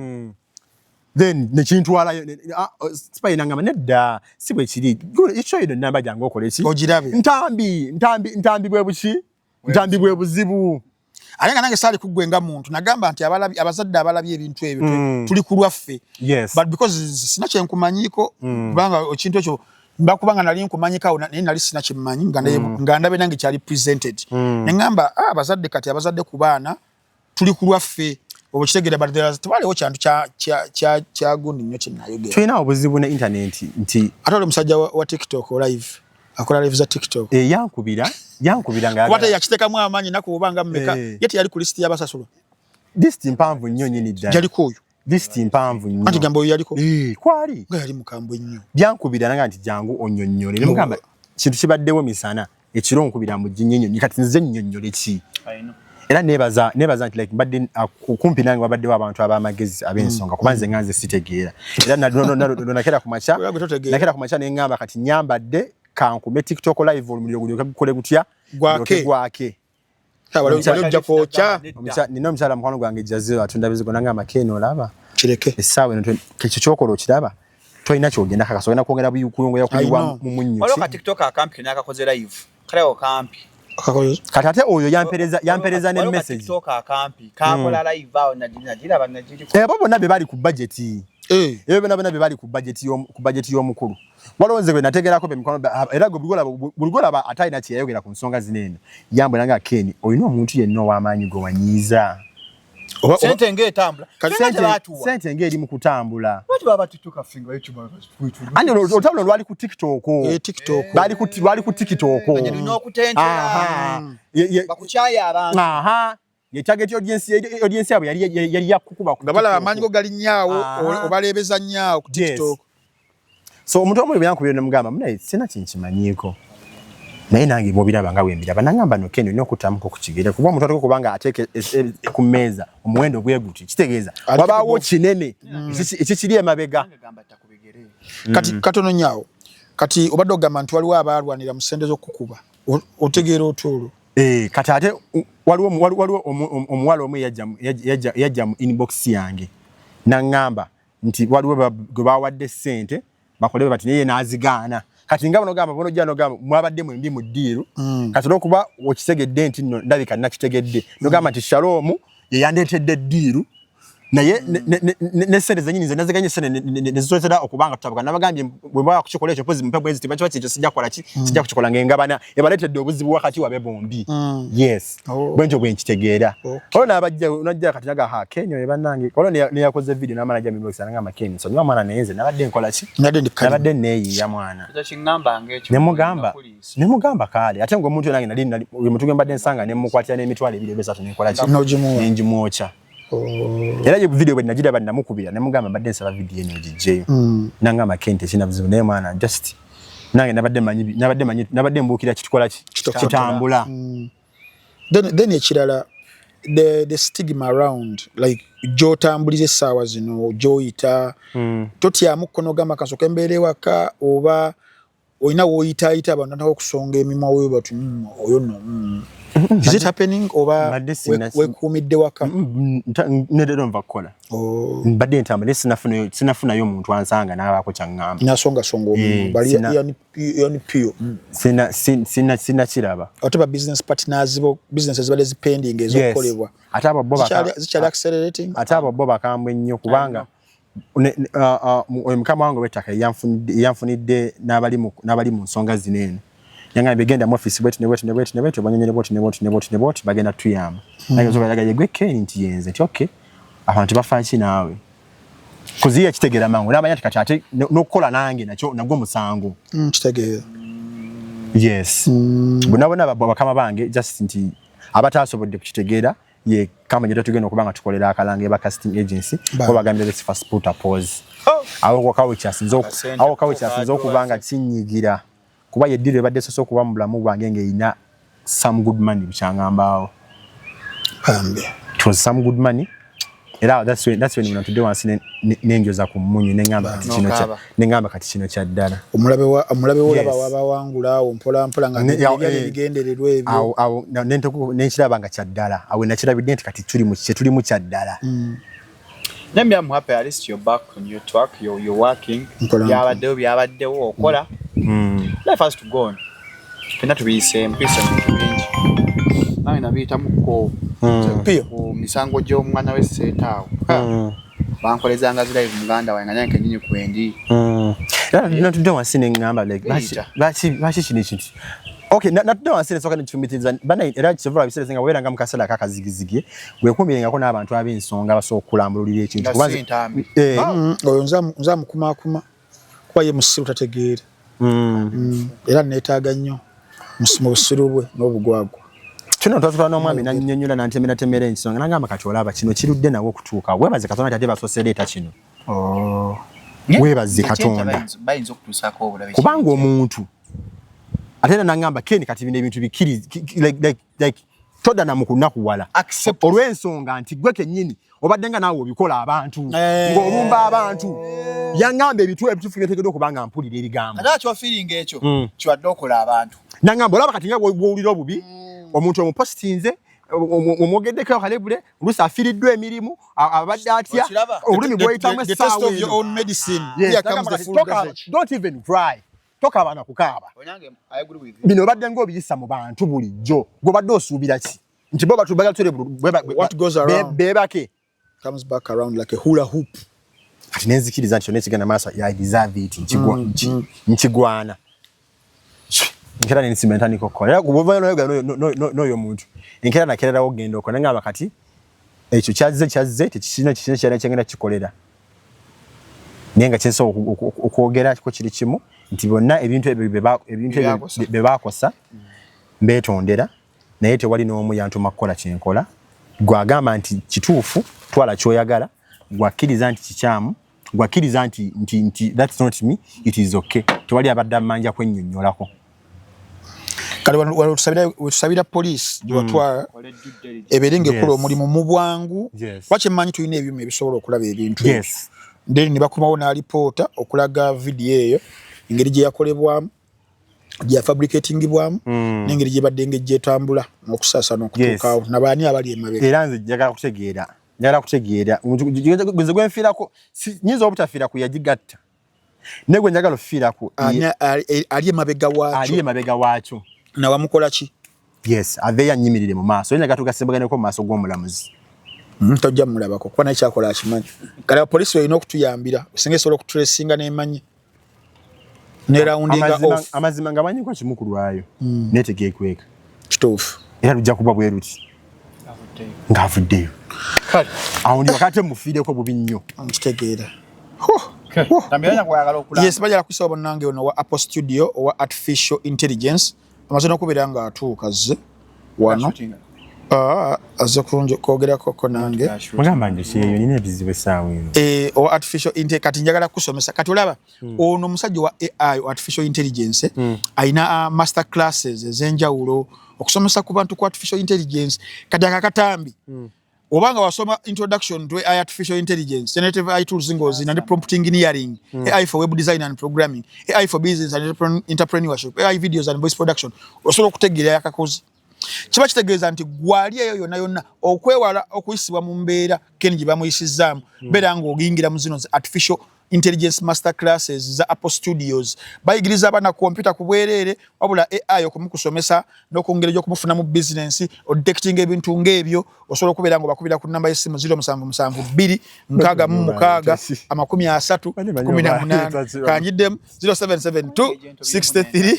S3: then nekintwala spy nangamba nedda si bwe kiri ekyoyino namba jange okole ki
S1: ogirabe
S3: ntambi bwe buki ntambi bwe buzibu
S1: alenga nange sali kugwenga muntu nagamba nti abazadde abalabye ebintu ebyo tuli kulwaffe but because sina kye nkumanyiko kubanga ekintu ekyo mbakubanga nali nkumanyika naye nali sina kimanyi nga ndabe nange kyali presented ngamba abazadde kati abazadde ku baana tuli kulwaffe obukitegera but there tubalewo kyantu kya gundi nnyo kinayogera
S3: tulina obuzibu ne internet nti
S1: ate oli musajja wa TikTok live akola live za TikTok
S3: yankubira nga
S1: kwata yakitekamu amanyi nako obanga mmeka yeti yali ku list y'abasasula
S3: list mpanvu nnyo nyini ddala
S1: yali koyo
S3: list mpanvu nnyo
S1: anti gambo yaliko
S3: kwali
S1: nga yali mukambwe nnyo
S3: byankubira nanga nti jangu onyonyole ne mugamba kintu kibaddewo misana ekiro nkubira mu jinyinyo kati nze nnyonyole ki era nebaza nti like badde kumpi nange babadde abantu abamagezi abensonga kubanze nganze sitegeera era nakera kumacha ne ngamba kati nyambadde kankume TikTok live olumuliro gukole gutya gwake
S1: ojja kwocha
S3: nino omukyala mukwano gwange Jazil atunda bizigo nange amakeno olaba
S1: kireke
S3: essaawa eno kekyo kyokolo okiraba tolina kyogenda kakasogenda kwongera kuyongoya kuliwa mu munnyo
S2: olwoka TikTok akampi nakakoze live kalewo kampi
S3: kati ate oyo yampereza ne message
S2: TikTok akampi kakola live awo nagira banajiri
S3: abo bonna be bali ku budget ebe bonna be bali ku budget y'omukulu walonze gwe nategerako be mikono era buligola atayina kyeyayogera ku nsonga zinene yambo nanga Ken oyina omuntu yenna ow'amaanyi gwe wanyiiza
S2: sente ngetambula
S3: sente ngeri mu kutambula
S2: watu baba TikTok finga ekiba
S3: andi otabula lwali ku TikTok bali ku TikTok
S2: no kutentera bakuchaya abantu
S3: ye target audience yabo yali yakukuba
S1: ngabala amanyi go gali nyaawo obalebeza nyaawo ku TikTok
S3: so omuntu omwe byankubiye namugamba muna sina kinchimanyiko naye nange bobiraba nga wembiraba nangamba no Ken n'okutamuko kukigere kuba omuntu atako kubanga ateke ku meza omuwendo gweguti kitegeeza wabawo kinene ekikiri emabega
S1: kati katono nyaawo kati obadde ogamba nti waliwo abalwanira musende z'okukuba otegeera otolo
S3: kati ate waliwo omuwala omwe yajja mu inbox yange nangamba nti waliwo gwe bawadde ssente bakole bati naye nazigaana kati ngabo nogamba bono jano gamba mwabadde mwembi mu ddiiru kati okuba okitegedde nti nno ndabika nakitegedde nogamba nti Shalom ye yandetedde ddiiru naye ne sente zenyini zenaziganye sene nezozera okubanga tutabuka nabagambye bwe bwa kukikola ekyo pozi mpebwe eziti bacho bakyo sijja kola ki sijja kukikola ngengabana ebaletedde obuzibu wakati wabe bombi yes bwenjo bwenkitegeera olona abajja unajja kati naga Kenya ebanange olona ne yakoze video na manager mimbo sana ngama Kenya so nywa mwana neze nabadde nkola ki nabadde neyi ya mwana
S2: kingamba ngekyo
S3: ne mugamba kale ate ngo omuntu nange nali mutu gembadde nsanga ne mukwatya ne mitwale ebiri besatu ne kola ki nenjimocha era ye video bwe najira bali namukubira ne mugamba badde nsaba video eno gije nanga makente kina bizibu ne mwana just nange nabadde mbukira kitukola kitambula
S1: then ekirala the stigma around like jo tambulize sawa zino jo ita totya mukono gamba kasoka mbere waka oba oyina woyita abantu nako kusonga emimwa wewe batu oyo no is it happening oba wekumidde waka
S3: nedero mvakola badde ntambule sinafuna yo muntu ansanga nabako kyangamba
S1: nasonga songo bali yani pio
S3: sina kiraba
S1: whatever business partners businesses bale pending ezokolebwa
S3: ataba boba
S1: zichali accelerating
S3: ataba boba kambwe nnyo kubanga mukama wangu wetaka yanfunidde nabali mu nsonga zinene yanga begenda mu office bwetu banyonyere boti bagenda tuyama naye zoga yaga yegwe Ken nti yenze nti okay abantu bafanchi nawe kuziya kitegera mangu nabanya tikati ate nokola nange nacho nagwo musango
S1: kitegera
S3: yes bunabona bakama bange just nti abatasobodde kukitegera ye kama nyeto tugenda okubanga tukolera akalange ba casting agency ko bagambye let's first put a pause awo kawo kyasinzo kubanga kinyigira kuba yedire badde soso kuba mubulamu bwange ina some good money bichangambao
S1: pambe
S3: it was some good money era that's when we today want nenjoza ku munyu nengamba kati kino kya ddala
S1: omulabe wo laba wabawangula awo mpola nga bigendererwa ebyo
S3: awo nenkiraba nga kya ddala awo nakirabidde nti kati tuli mu kya ddala
S2: Let me happy at least you're back on your track, you're working. Yabaddewo okola. Life has to go on. Cannot be same. nawe nabiyita muko ku misango gy'omwana w'esseetaawo bankolezanga zirayi muganda wange nga nyange kenyinyi kwendi
S3: natudde wansi ne ŋŋamba lwaki kino ekintu okay natudde wansi ne soka nekifumitiza bana era kisobola biseera singa weeranga mu kaseera kakazigizigi weekumbirengako n'abantu ab'ensonga abasobola okulambululira ekintu
S1: oyo nzamukumakuma kuba ye musiru tategeera era neetaaga nnyo mu busiru bwe n'obugwagwa
S3: kino twatula n'omwami nannyonnyola nantemeratemera ensonga nagamba kati olaba kino kirudde nawe okutuuka weebaze katonda nti ate basosereeta kino weebaze katonda kubanga omuntu ate era nagamba Ken kati bino ebintu bikiri like todda na mukunakuwala olw'ensonga nti gwe kennyini obadde nga naawe obikola abantu ng'olumba abantu yangamba ebituufu byetegeddwa okubanga mpulira ebigambo
S2: ate kyofiringa ekyo kiwadde okola abantu
S3: nagamba olaba kati nga bw'owulira obubi omuntu omupositinze omwogeddeko kalebule oluusi afiiriddwa emirimu abadde atya olulimi bw'oyitamu essaawa don't even cry tokaaba na kukaaba bino obadde ng'obiyisa mu bantu bulijjo gw'obadde osuubira ki nti bo bebake kati nenzikiriza nti kyonna ekigenda maaso I deserve it nkigwana nkera nensimba ntandika okukola era bw'ovaayo n'oyo muntu enkera nakererawo ogenda okola ngamba kati ekyo kyazze tekirina kyalina kyengenda kikolera naye nga kyensobola okwogerako kiri kimu nti bonna ebintu ebyo bye baakosa mbeetondera naye tewali n'omu yantuma kukola kyenkola gwagamba nti kituufu twala kyoyagala gwakkiriza nti kikyamu gwakkiriza nti that's not me it is okay tewali abadde amanja kwennyonnyolako
S1: kale wetusabira poliisi gyewatwala ebeere ng'ekola omulimu mu bwangu lwaki mmanyi tulina ebyuma ebisobola okulaba ebintu then ne bakomawo n'alipoota okulaga vidiyo eyo engeri gye yakolebwamu gye yafabricatingibwamu n'engeri gye badde ng'egyetambula n'okusaasaana okutuukaawo nabaani abali emabega
S3: era nze njagala kutegeera gwenze gwenfiirako nyinza obutafiira ku yagigatta naye gwe njagala ofiirako
S1: ali emabega
S3: waakyo
S1: nawamukola ki
S3: yes aveeyo annyimirire mu maaso era njagala tugasembaganeko mu maaso g'omulamuzi
S1: tojja mulabako kuba naye kyakola akimanyi kale poliisi olina okutuyambira osinga esobola okutulesinga n'emanyi nerawundinga off
S3: amazima nga manyiko kimu ku lwayo netegeekweka
S1: kituufu
S3: era lujja kuba bwe ruti ng'avuddeyo awo ndi wakati mufiireko bubi nnyo
S1: nkitegeera yes bajala kusaba bonnange ono wa Apple Studio owa Artificial Intelligence amaze n'okubeera nga atuuka zze wano aze kwogerako nange
S3: mugamba nti kiyeyo nina ebizibu essaawa eno
S1: owa Artificial Intelligence kati njagala kusomesa kati olaba ono omusajja wa AI Artificial Intelligence ayina master classes ez'enjawulo okusomesa ku bantu ku Artificial Intelligence kati akakatambi obanga wasoma introduction to AI Artificial Intelligence, generative AI tools ngozi and prompt engineering, AI for web design and programming, AI for business and entrepreneurship, AI videos and voice production. Osobola okutegeera yakakozi. Kiba kitegeeza nti gwali eyo yonna okwewala okuyisibwa mu mbeera Ken gye bamuyisizaamu beera ng'ogingira mu zino Artificial Intelligence master classes za Apple Studios bayigiriza abana computer ku bwereere wabula AI okumukusomesa n'okwongera gy'okumufuna mu business odetecting ebintu ng'ebyo osobola okubeera ng'obakubira ku namba y'essimu 0772 6 30 18 kanjiddemu 0772 63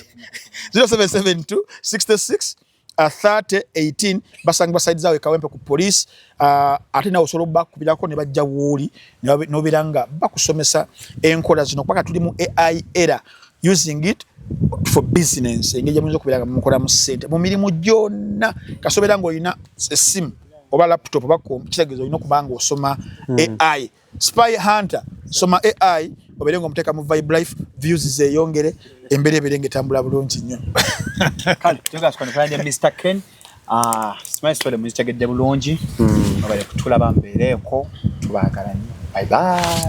S1: 0772 66 3018 basanga side zawe kawempe ku police ate na osolo bakubirako ne bajja wuli nobiranga bakusomesa enkola zino kwaka tuli mu AI era using it for business engeje mwenzo kubiranga mukola mu center mu mirimu gyonna kasobera ngo ina sim oba laptop oba kitegezo ino kubanga osoma AI spy hunter soma AI oberengo muteka mu vibe life views ze yongere embere berenge tambula bulungi nnyo
S2: kale tenga sikone kandi Mr Ken smile story mu kitegedde bulungi abale kutula bambereko tubagalanye bye bye.